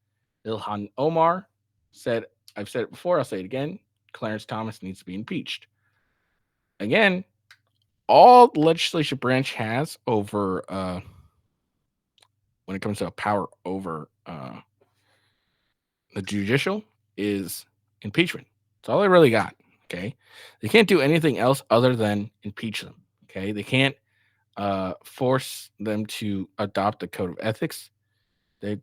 S1: Ilhan Omar said, "I've said it before, I'll say it again. Clarence Thomas needs to be impeached." Again, all the legislative branch has over when it comes to a power over the judicial is impeachment. That's all they really got. Okay, they can't do anything else other than impeach them. Okay, they can't force them to adopt a code of ethics. They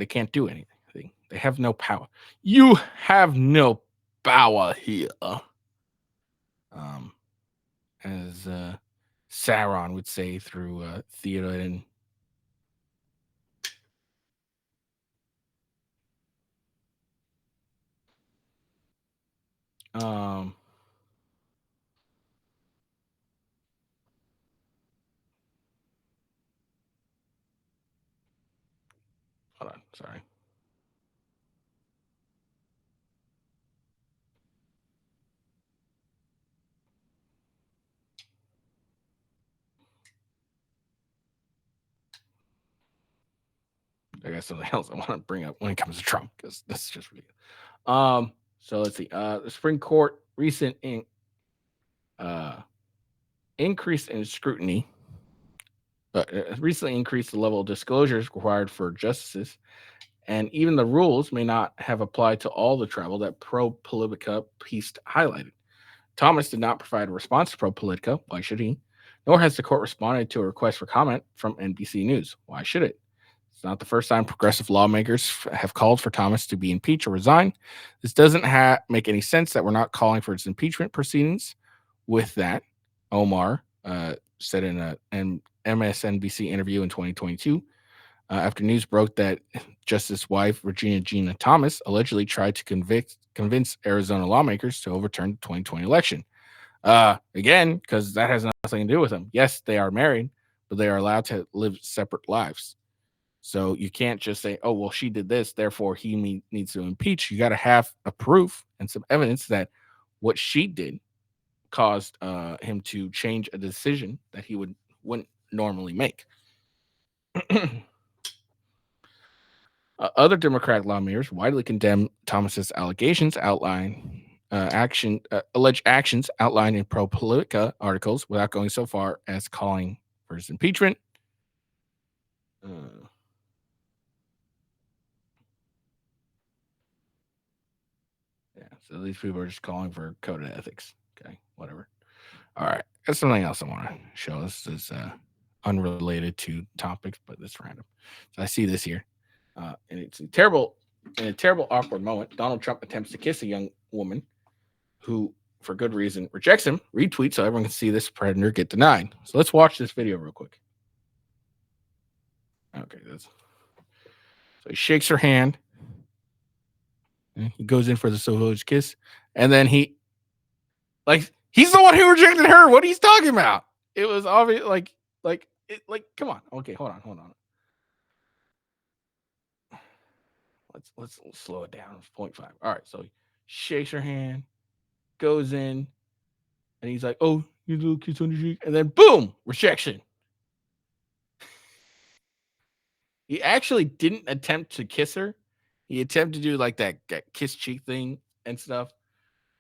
S1: can't do anything. They have no power. You have no power here. As Sauron would say through Theoden. Hold on, sorry. I got something else I want to bring up when it comes to Trump, because this is just ridiculous. So let's see. The Supreme Court recent increase in scrutiny recently increased the level of disclosures required for justices, and even the rules may not have applied to all the travel that ProPublica piece highlighted. Thomas did not provide a response to ProPublica. Why should he? Nor has the court responded to a request for comment from NBC News. Why should it? It's not the first time progressive lawmakers have called for Thomas to be impeached or resign. This doesn't make any sense that we're not calling for his impeachment proceedings. With that, Omar said in an MSNBC interview in 2022, after news broke that Justice's wife, Regina Gina Thomas, allegedly tried to convince Arizona lawmakers to overturn the 2020 election. Again, because that has nothing to do with them. Yes, they are married, but they are allowed to live separate lives. So you can't just say, oh, well, she did this, therefore he needs to impeach. You got to have a proof and some evidence that what she did caused him to change a decision that he wouldn't normally make. Other Democratic lawmakers widely condemn Thomas's allegations alleged actions outlined in ProPublica articles without going so far as calling for his impeachment. So these people are just calling for code of ethics. Okay, whatever. All right, that's something else I want to show. This is unrelated to topics, but it's random. So I see this here, and it's in a terrible, awkward moment. Donald Trump attempts to kiss a young woman who, for good reason, rejects him. Retweets so everyone can see this predator get denied. So let's watch this video real quick. Okay, so he shakes her hand. He goes in for the supposed kiss, and then he's the one who rejected her. What he's talking about? It was obvious. Come on. Okay, hold on. Let's slow it down. 0.5. All right, so he shakes her hand, goes in, and he's like, "Oh, you little kiss on your cheek," and then boom, rejection. He actually didn't attempt to kiss her. He attempted to do like that kiss cheek thing and stuff,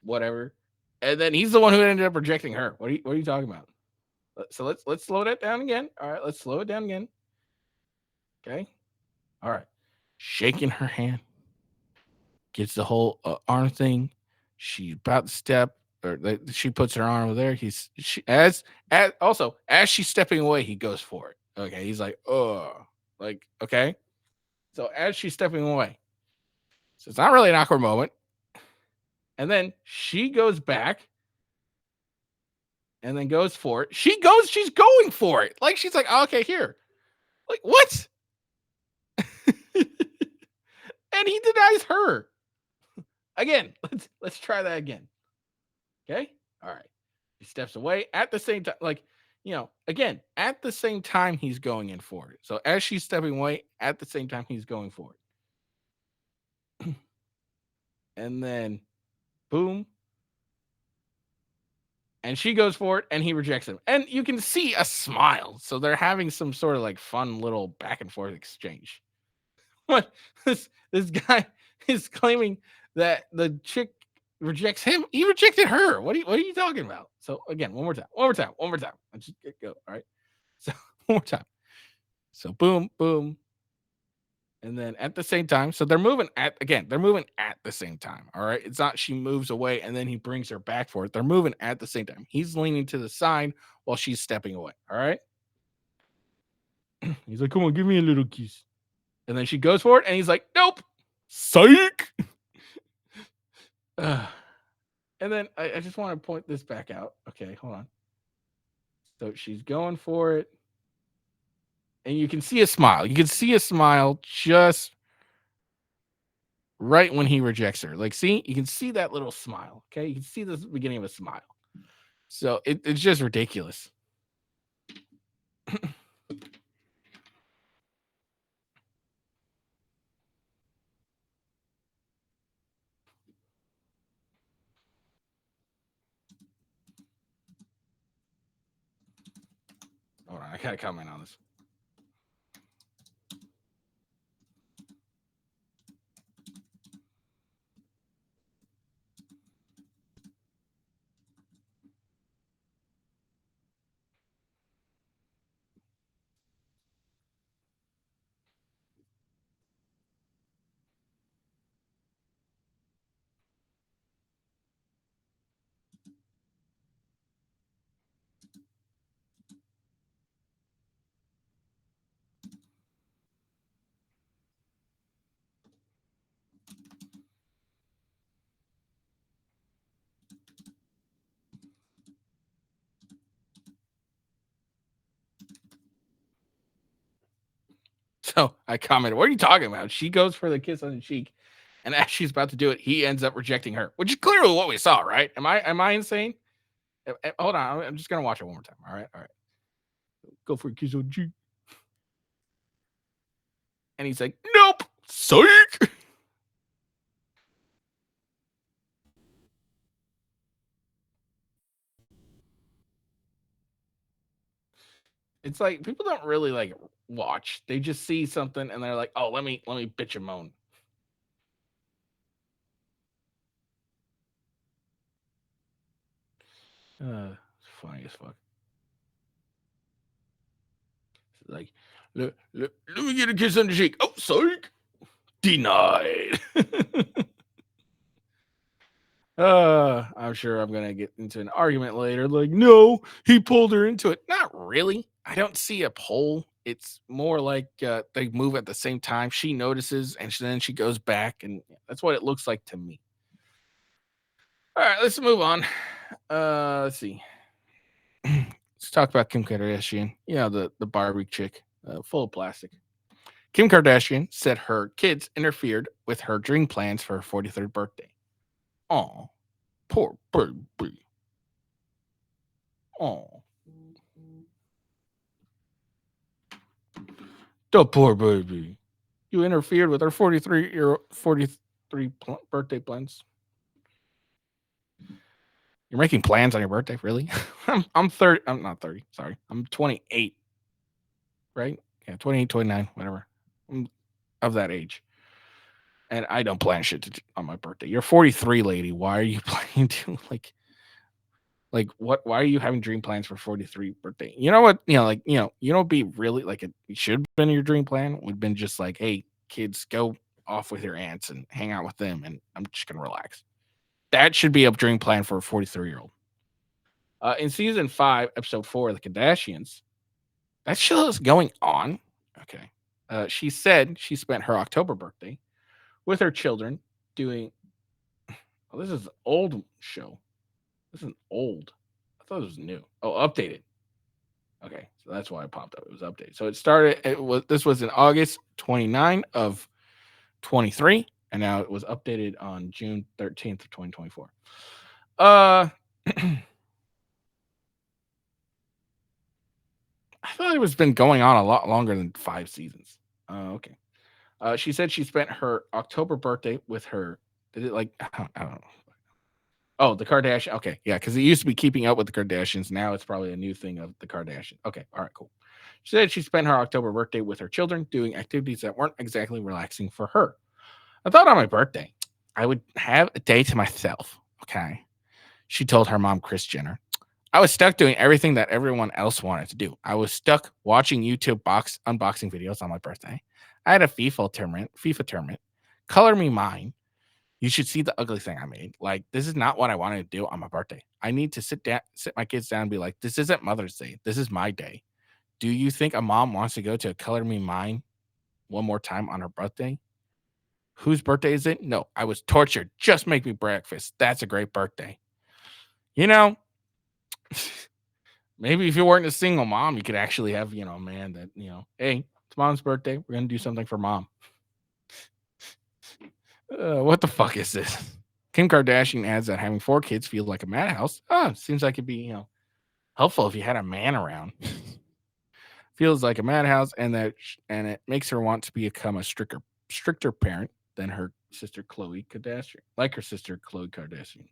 S1: whatever. And then he's the one who ended up rejecting her. What are you talking about? So let's slow that down again. All right, let's slow it down again. Okay. All right. Shaking her hand. Gets the whole arm thing. She's about to step. she puts her arm over there. As she's stepping away, he goes for it. Okay, he's like, oh, like, okay. So as she's stepping away, so it's not really an awkward moment. And then she goes back and then goes for it. She's going for it. Like, she's like, oh, okay, here. Like, what? And he denies her. Again, let's try that again. Okay? All right. He steps away at the same time, like, again, at the same time he's going in for it. So as she's stepping away, at the same time he's going for it. And then boom. And she goes for it and he rejects him. And you can see a smile. So they're having some sort of like fun little back and forth exchange. What? This guy is claiming that the chick rejects him. He rejected her. What are you talking about? So again, one more time. Let's just go. All right. So one more time. So boom, boom. And then at the same time, so they're moving at the same time. All right. It's not she moves away and then he brings her back for it. They're moving at the same time. He's leaning to the side while she's stepping away. All right. He's like, come on, give me a little kiss. And then she goes for it and he's like, nope. Psych. And then I just want to point this back out. Okay, hold on. So she's going for it. And you can see a smile. You can see a smile just right when he rejects her. Like, see? You can see that little smile. Okay? You can see the beginning of a smile. So it's just ridiculous. Hold on, I gotta comment on this. So I commented, what are you talking about? She goes for the kiss on the cheek, and as she's about to do it, he ends up rejecting her, which is clearly what we saw, right? Am I insane? Hold on, I'm just gonna watch it one more time. All right. Go for a kiss on the cheek. And he's like, nope, psych. It's like people don't really like watch. They just see something and they're like, oh, let me bitch and moan. It's funny as fuck. It's like, let me get a kiss on the cheek. Oh, psych. Denied. I'm sure I'm gonna get into an argument later. Like, no, he pulled her into it. Not really. I don't see a pull. It's more like they move at the same time. She notices, and then she goes back, and that's what it looks like to me. All right, let's move on. Let's see. Let's talk about Kim Kardashian. You know, the Barbie chick, full of plastic. Kim Kardashian said her kids interfered with her dream plans for her 43rd birthday. Oh, poor baby. Oh, the poor baby. You interfered with her 43 birthday plans. You're making plans on your birthday, really? I'm 30. I'm not 30. Sorry, I'm 28. Right? Yeah, 28, 29, whatever. I'm of that age. And I don't plan shit on my birthday. You're 43, lady. Why are you planning to like what? Why are you having dream plans for 43 birthday? You know what? You don't be really like it should have been your dream plan. Would have been just like, hey, kids, go off with your aunts and hang out with them, and I'm just gonna relax. That should be a dream plan for a 43-year-old. In season 5, episode 4, The Kardashians, that show is going on. Okay. She said she spent her October birthday with her children doing. Oh, this is an old show. This is old. I thought it was new. Oh, updated. Okay, so that's why it popped up. It was updated. So it started. This was in August 29 of 23, and now it was updated on June 13th of 2024. I thought it was been going on a lot longer than 5 seasons. Okay. She said she spent her October birthday with her. Did it like I don't know. Oh, the Kardashian. Okay, yeah, because it used to be Keeping Up with the Kardashians. Now it's probably a new thing of the Kardashians. Okay, all right, cool. She said she spent her October birthday with her children doing activities that weren't exactly relaxing for her. I thought on my birthday, I would have a day to myself. Okay. She told her mom, Kris Jenner. I was stuck doing everything that everyone else wanted to do. I was stuck watching YouTube unboxing videos on my birthday. I had a FIFA tournament. Color Me Mine. You should see the ugly thing I made. Like, this is not what I wanted to do on my birthday. I need to sit my kids down and be like, this isn't Mother's Day. This is my day. Do you think a mom wants to go to a Color Me Mine one more time on her birthday? Whose birthday is it? No, I was tortured. Just make me breakfast. That's a great birthday. You know, maybe if you weren't a single mom, you could actually have, a man that, hey, it's mom's birthday. We're going to do something for mom. What the fuck is this? Kim Kardashian adds that having 4 kids feels like a madhouse. Seems like it'd be, helpful if you had a man around. Feels like a madhouse, and it makes her want to become a stricter parent than her sister Khloe Kardashian. Like her sister Khloe Kardashian.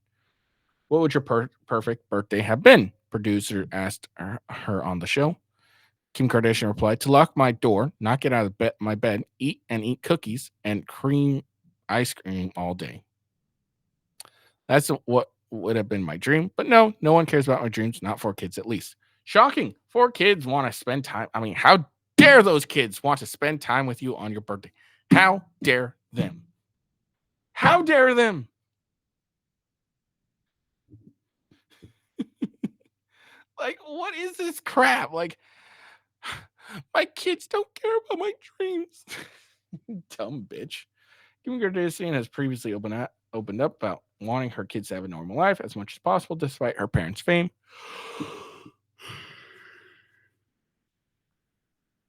S1: What would your perfect birthday have been? Producer asked her on the show. Kim Kardashian replied, to lock my door, not get out of my bed, eat cookies and cream ice cream all day. That's what would have been my dream. But no one cares about my dreams. Not 4 kids, at least. Shocking. 4 kids want to spend time. I mean, how dare those kids want to spend time with you on your birthday? How dare them? How dare them? Like, what is this crap? Like, my kids don't care about my dreams. Dumb bitch. Kim Kardashian has previously opened up about wanting her kids to have a normal life as much as possible, despite her parents' fame.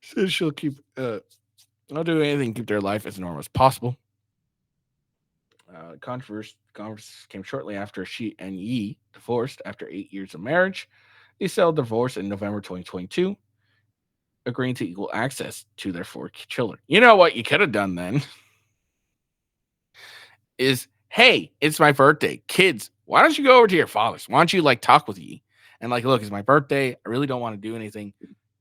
S1: Says she'll not do anything to keep their life as normal as possible. Controversy came shortly after she and Ye divorced after 8 years of marriage. They settled divorce in November 2022, agreeing to equal access to their 4 children. You know what you could have done then? Is, hey, it's my birthday. Kids, why don't you go over to your fathers? Why don't you talk with Ye? And look, it's my birthday. I really don't want to do anything.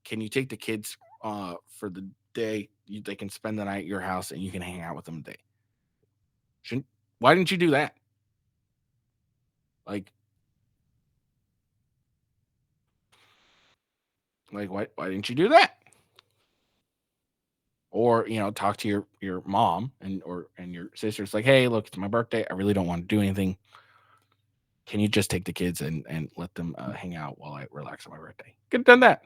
S1: Can you take the kids for the day? They can spend the night at your house and you can hang out with them a day. Why didn't you do that? Why didn't you do that? Or, talk to your mom and your sisters like, hey, look, it's my birthday. I really don't want to do anything. Can you just take the kids and let them hang out while I relax on my birthday? Could have done that.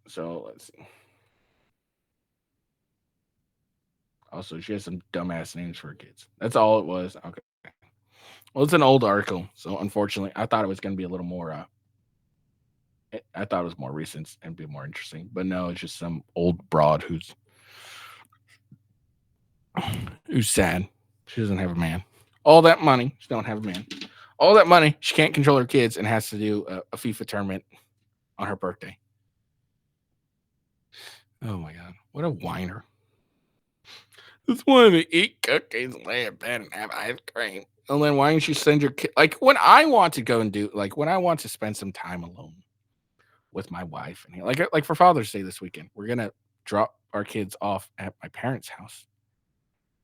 S1: So let's see. Also, she has some dumbass names for her kids. That's all it was. Okay. Well, it's an old article, so unfortunately, I thought it was going to be a little more. I thought it was more recent and be more interesting, but no, it's just some old broad who's sad. She doesn't have a man. All that money, she don't have a man. All that money, she can't control her kids and has to do a FIFA tournament on her birthday. Oh my God, what a whiner! Just wanted to eat cookies, lay in bed, and have ice cream. And then why don't you send your kid? When I want to go and do, when I want to spend some time alone with my wife, and like for Father's Day this weekend, we're gonna drop our kids off at my parents' house,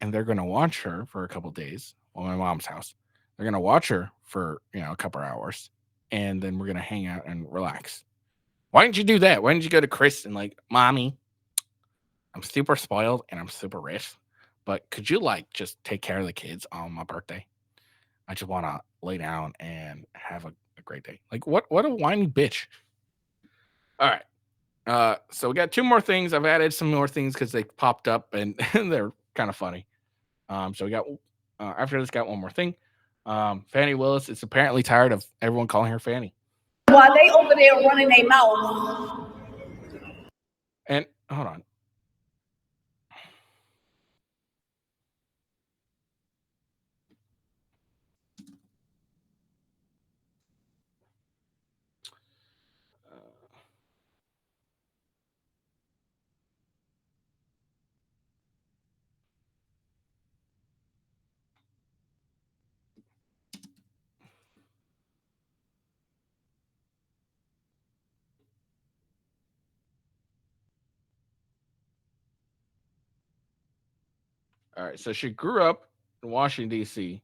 S1: and they're gonna watch her for a couple days. Well, my mom's house. They're gonna watch her for a couple hours, and then we're gonna hang out and relax. Why didn't you do that? Why didn't you go to Kris and mommy? I'm super spoiled and I'm super rich, but could you like just take care of the kids on my birthday? I just want to lay down and have a great day. Like what a whiny bitch. All right. So we got two more things. I've added some more things because they popped up and they're kind of funny. So we got after this, got one more thing. Fannie Willis is apparently tired of everyone calling her Fanny.
S4: While they over there running their mouth.
S1: And hold on. All right. So she grew up in Washington, D.C.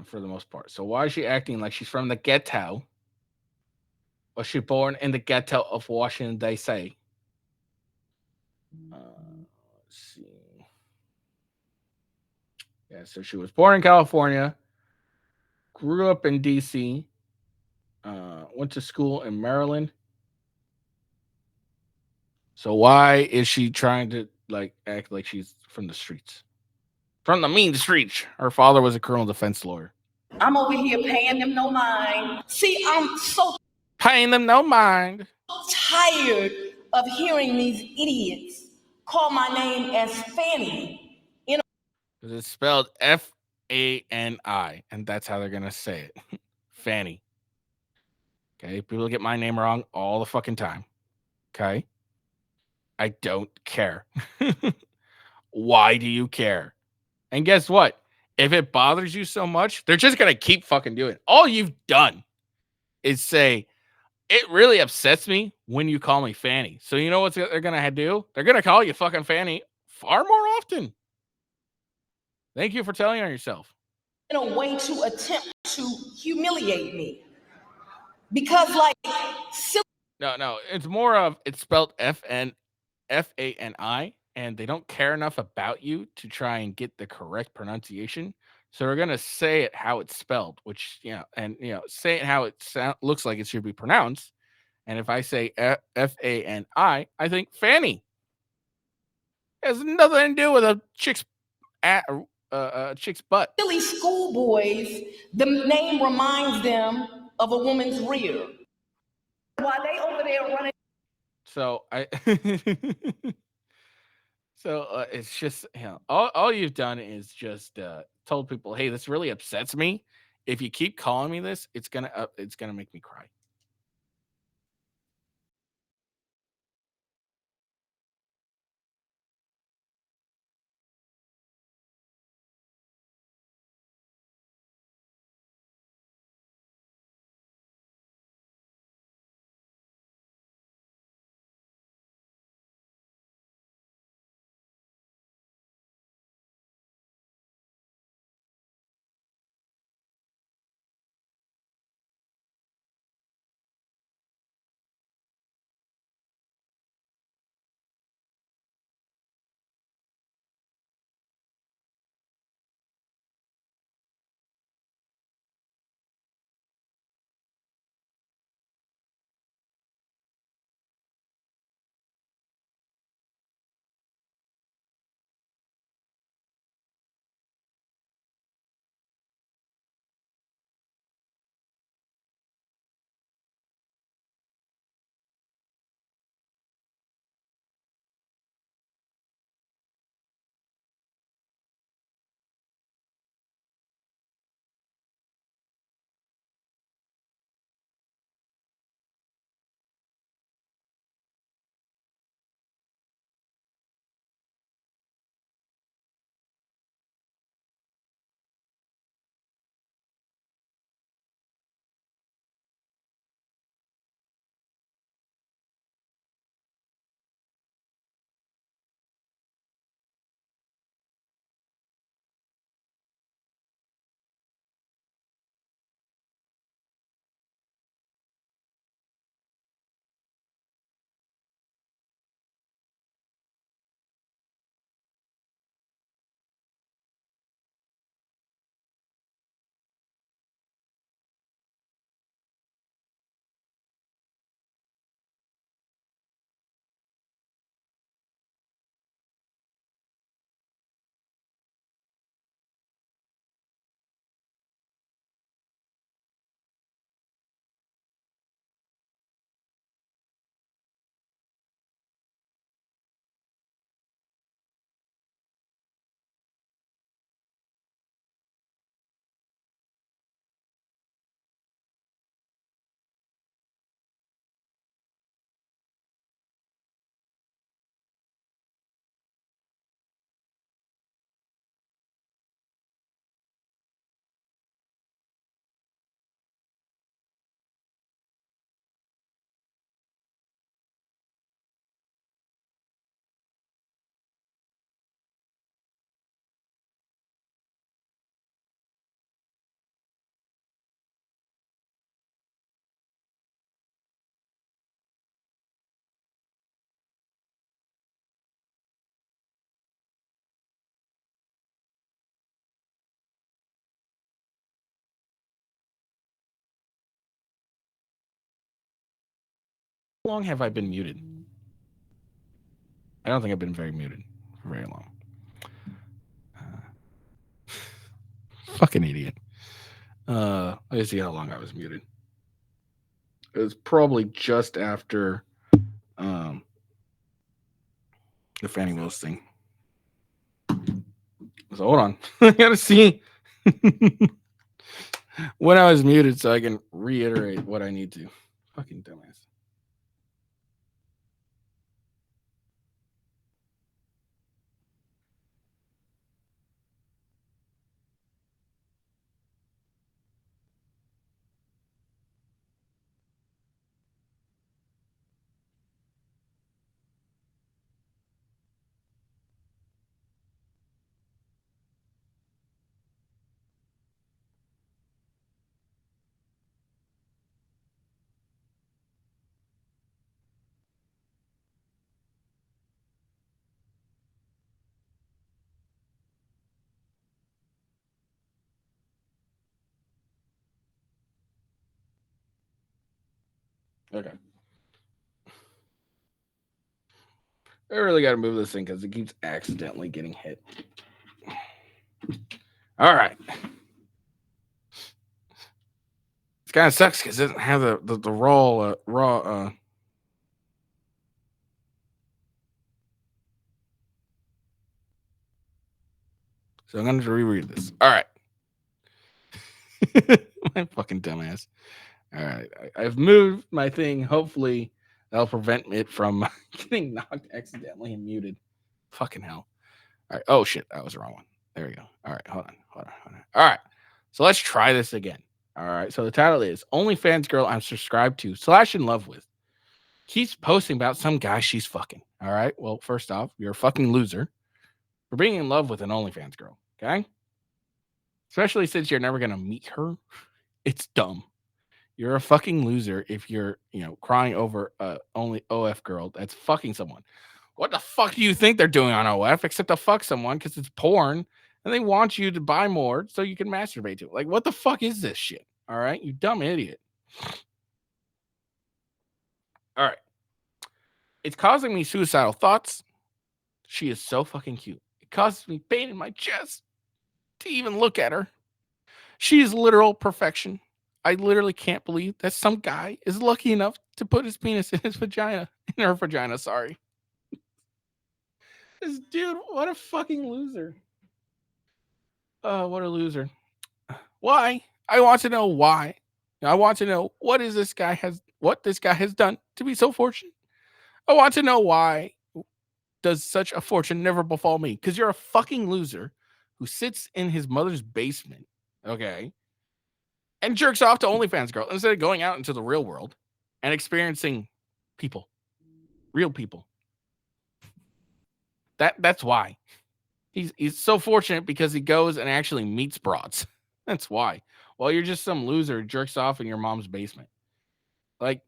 S1: For the most part. So why is she acting like she's from the ghetto? Was she born in the ghetto of Washington, D.C.? Let's see. Yeah, so she was born in California, grew up in D.C., went to school in Maryland. So why is she trying to like act like she's from the streets? From the mean streets. Her father was a criminal defense lawyer.
S4: I'm over here paying them no mind. See, I'm so
S1: Paying them no mind.
S4: tired of hearing these idiots call my name as Fanny.
S1: It's spelled F-A-N-I, and that's how they're gonna say it. Fanny. Okay, people get my name wrong all the fucking time. Okay, I don't care. Why do you care? And guess what? If it bothers you so much, they're just gonna keep fucking doing it. All you've done is say, it really upsets me when you call me Fanny. So you know what they're gonna do? They're gonna call you fucking Fanny far more often. Thank you for telling on yourself.
S4: In a way to attempt to humiliate me. Because like
S1: No, it's more of it's spelled F-A-N-I, and they don't care enough about you to try and get the correct pronunciation. So they're gonna say it how it's spelled, which say it how it looks like it should be pronounced. And if I say F-A-N-I, I think Fanny. It has nothing to do with a chick's chick's butt.
S4: silly schoolboys, the name reminds them of a woman's rear. While they over there running.
S1: So it's just all you've done is just told people, hey, this really upsets me. If you keep calling me this, it's gonna make me cry. long have I been muted? I don't think I've been very muted for very long. Fucking idiot. Let me see how long I was muted. It was probably just after the Fannie Wills thing. So hold on. I gotta see when I was muted so I can reiterate what I need to. Fucking dumbass. Okay. I really got to move this thing because it keeps accidentally getting hit. All right. It kind of sucks because it doesn't have the raw. So I'm going to reread this. All right. My fucking dumbass. All right. I've moved my thing. Hopefully that'll prevent it from getting knocked accidentally and muted. Fucking hell. All right. Oh, shit. That was the wrong one. There we go. All right. Hold on. All right. So let's try this again. All right. So the title is OnlyFans Girl I'm Subscribed to / in love with keeps posting about some guy she's fucking. All right. Well, first off, you're a fucking loser for being in love with an OnlyFans girl. Okay. Especially since you're never going to meet her. It's dumb. You're a fucking loser if you're, crying over only OF girl that's fucking someone. What the fuck do you think they're doing on OF except to fuck someone because it's porn and they want you to buy more so you can masturbate to it? Like, what the fuck is this shit? All right. You dumb idiot. All right. It's causing me suicidal thoughts. She is so fucking cute. It causes me pain in my chest to even look at her. She is literal perfection. I literally can't believe that some guy is lucky enough to put his penis in his vagina. In her vagina, sorry. This dude, what a fucking loser. Oh, what a loser. Why? I want to know why. I want to know what this guy has done to be so fortunate. I want to know why does such a fortune never befall me? Because you're a fucking loser who sits in his mother's basement, okay, and jerks off to OnlyFans girl instead of going out into the real world and experiencing people, real people. That's why. He's so fortunate because he goes and actually meets broads. That's why. Well, you're just some loser who jerks off in your mom's basement. Like,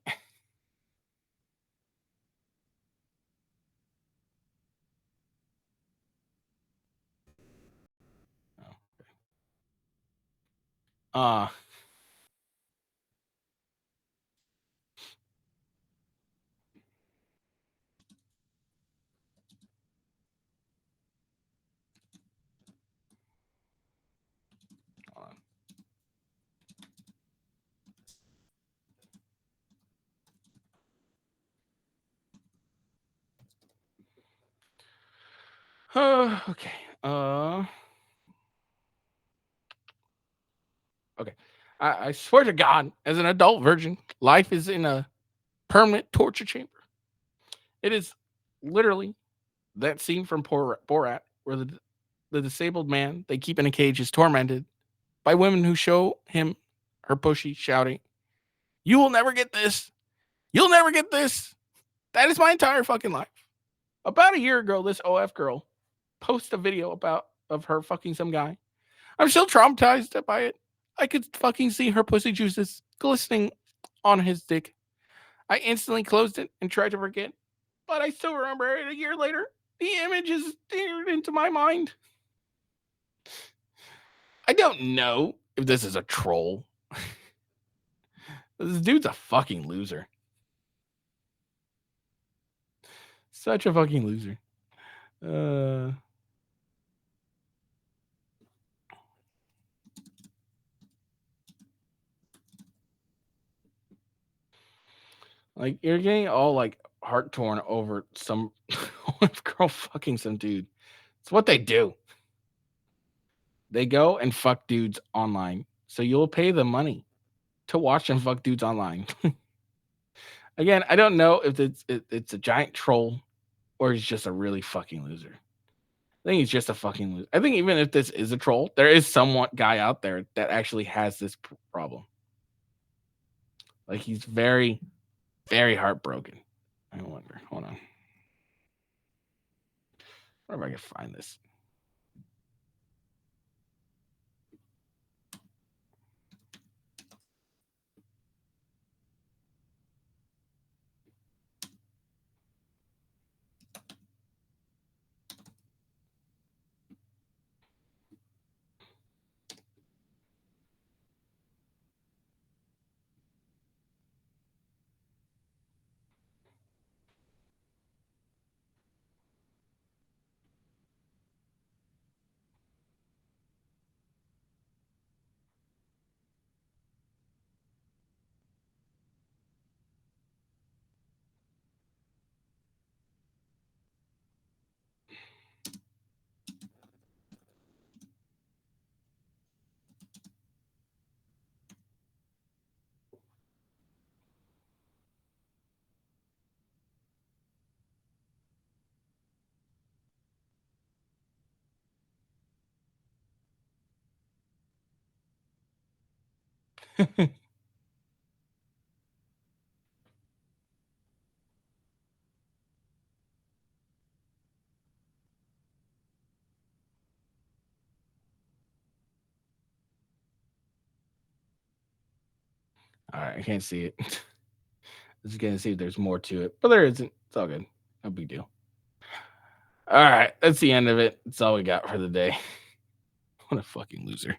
S1: hold on. Okay. Okay. I swear to God, as an adult virgin, life is in a permanent torture chamber. It is literally that scene from Borat where the disabled man they keep in a cage is tormented by women who show him her pussy shouting, "You will never get this. You'll never get this." That is my entire fucking life. About a year ago, this OF girl posted a video of her fucking some guy. I'm still traumatized by it. I could fucking see her pussy juices glistening on his dick. I instantly closed it and tried to forget, but I still remember it a year later. The image is stared into my mind. I don't know if this is a troll. This dude's a fucking loser. Such a fucking loser. Like, you're getting all like heart torn over some girl fucking some dude. It's what they do. They go and fuck dudes online, so you'll pay them money to watch them fuck dudes online. Again, I don't know if it's a giant troll or he's just a really fucking loser. I think he's just a fucking loser. I think even if this is a troll, there is somewhat guy out there that actually has this problem. Like, he's very, very heartbroken. I wonder. Hold on. I wonder if I can find this. All right, I can't see it. Just gonna see if there's more to it, but there isn't. It's all good. No big deal. All right, that's the end of it. That's all we got for the day. What a fucking loser.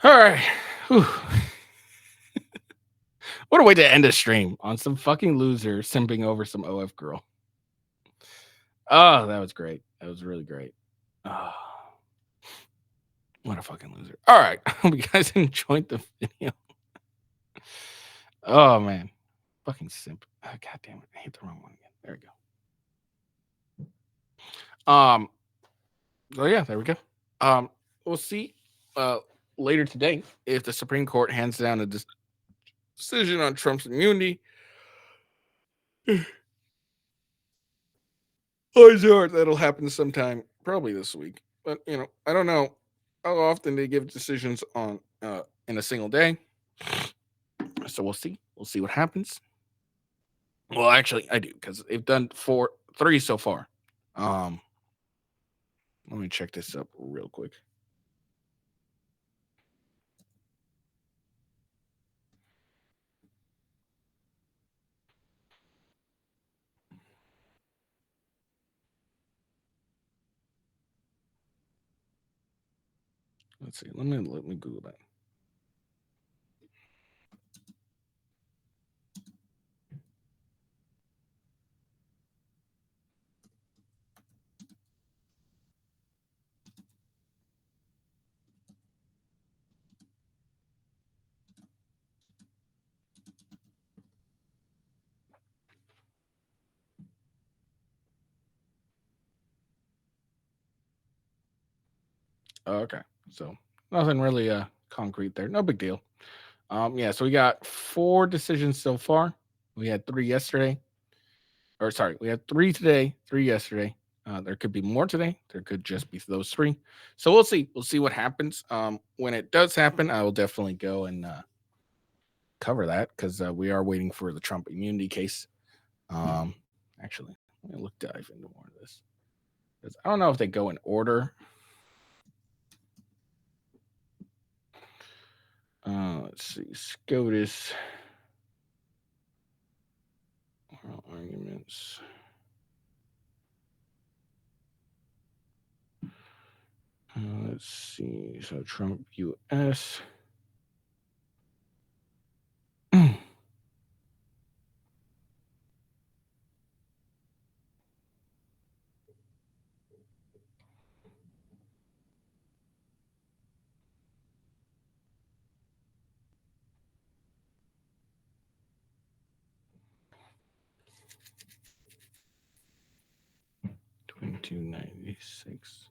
S1: All right. Whew. What a way to end a stream on some fucking loser simping over some OF girl. Oh, that was great. That was really great. Oh, what a fucking loser. All right. I hope you guys enjoyed the video. Oh, man. Fucking simp. Oh, God damn it. I hit the wrong one again. There we go. So yeah, there we go. We'll see later today if the Supreme Court hands down a decision on Trump's immunity. Odds are that'll happen sometime, probably this week. But I don't know how often they give decisions on in a single day. So we'll see. We'll see what happens. Well, actually, I do, because they've done 3 so far. Let me check this up real quick. Let's see. Let me Google that. Okay, so nothing really concrete there. No big deal. Yeah, so we got 4 decisions so far. We had 3 yesterday. Or sorry, we had 3 today, 3 yesterday. There could be more today. There could just be those 3. So we'll see. We'll see what happens. When it does happen, I will definitely go and cover that because we are waiting for the Trump immunity case. Actually, let me dive into more of this. Because I don't know if they go in order. Let's see. SCOTUS. Oral arguments. Let's see. So Trump U.S. $22.96.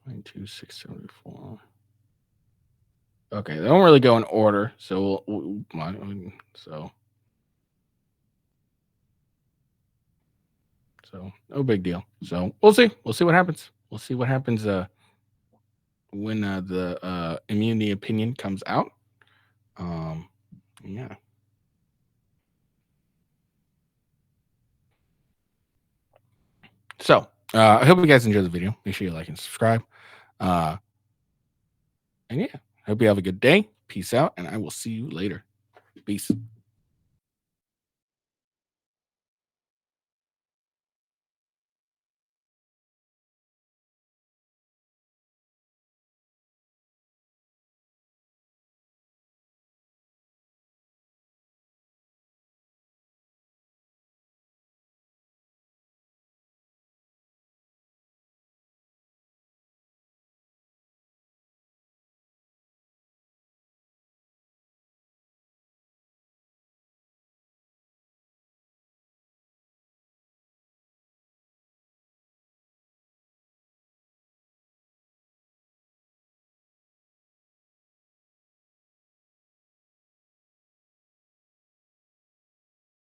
S1: $22,674. Okay, they don't really go in order, so so no big deal. So we'll see. We'll see what happens. We'll see what happens when the immunity opinion comes out. Yeah. So I hope you guys enjoyed the video. Make sure you like and subscribe. And yeah, hope you have a good day. Peace out, and I will see you later. Peace.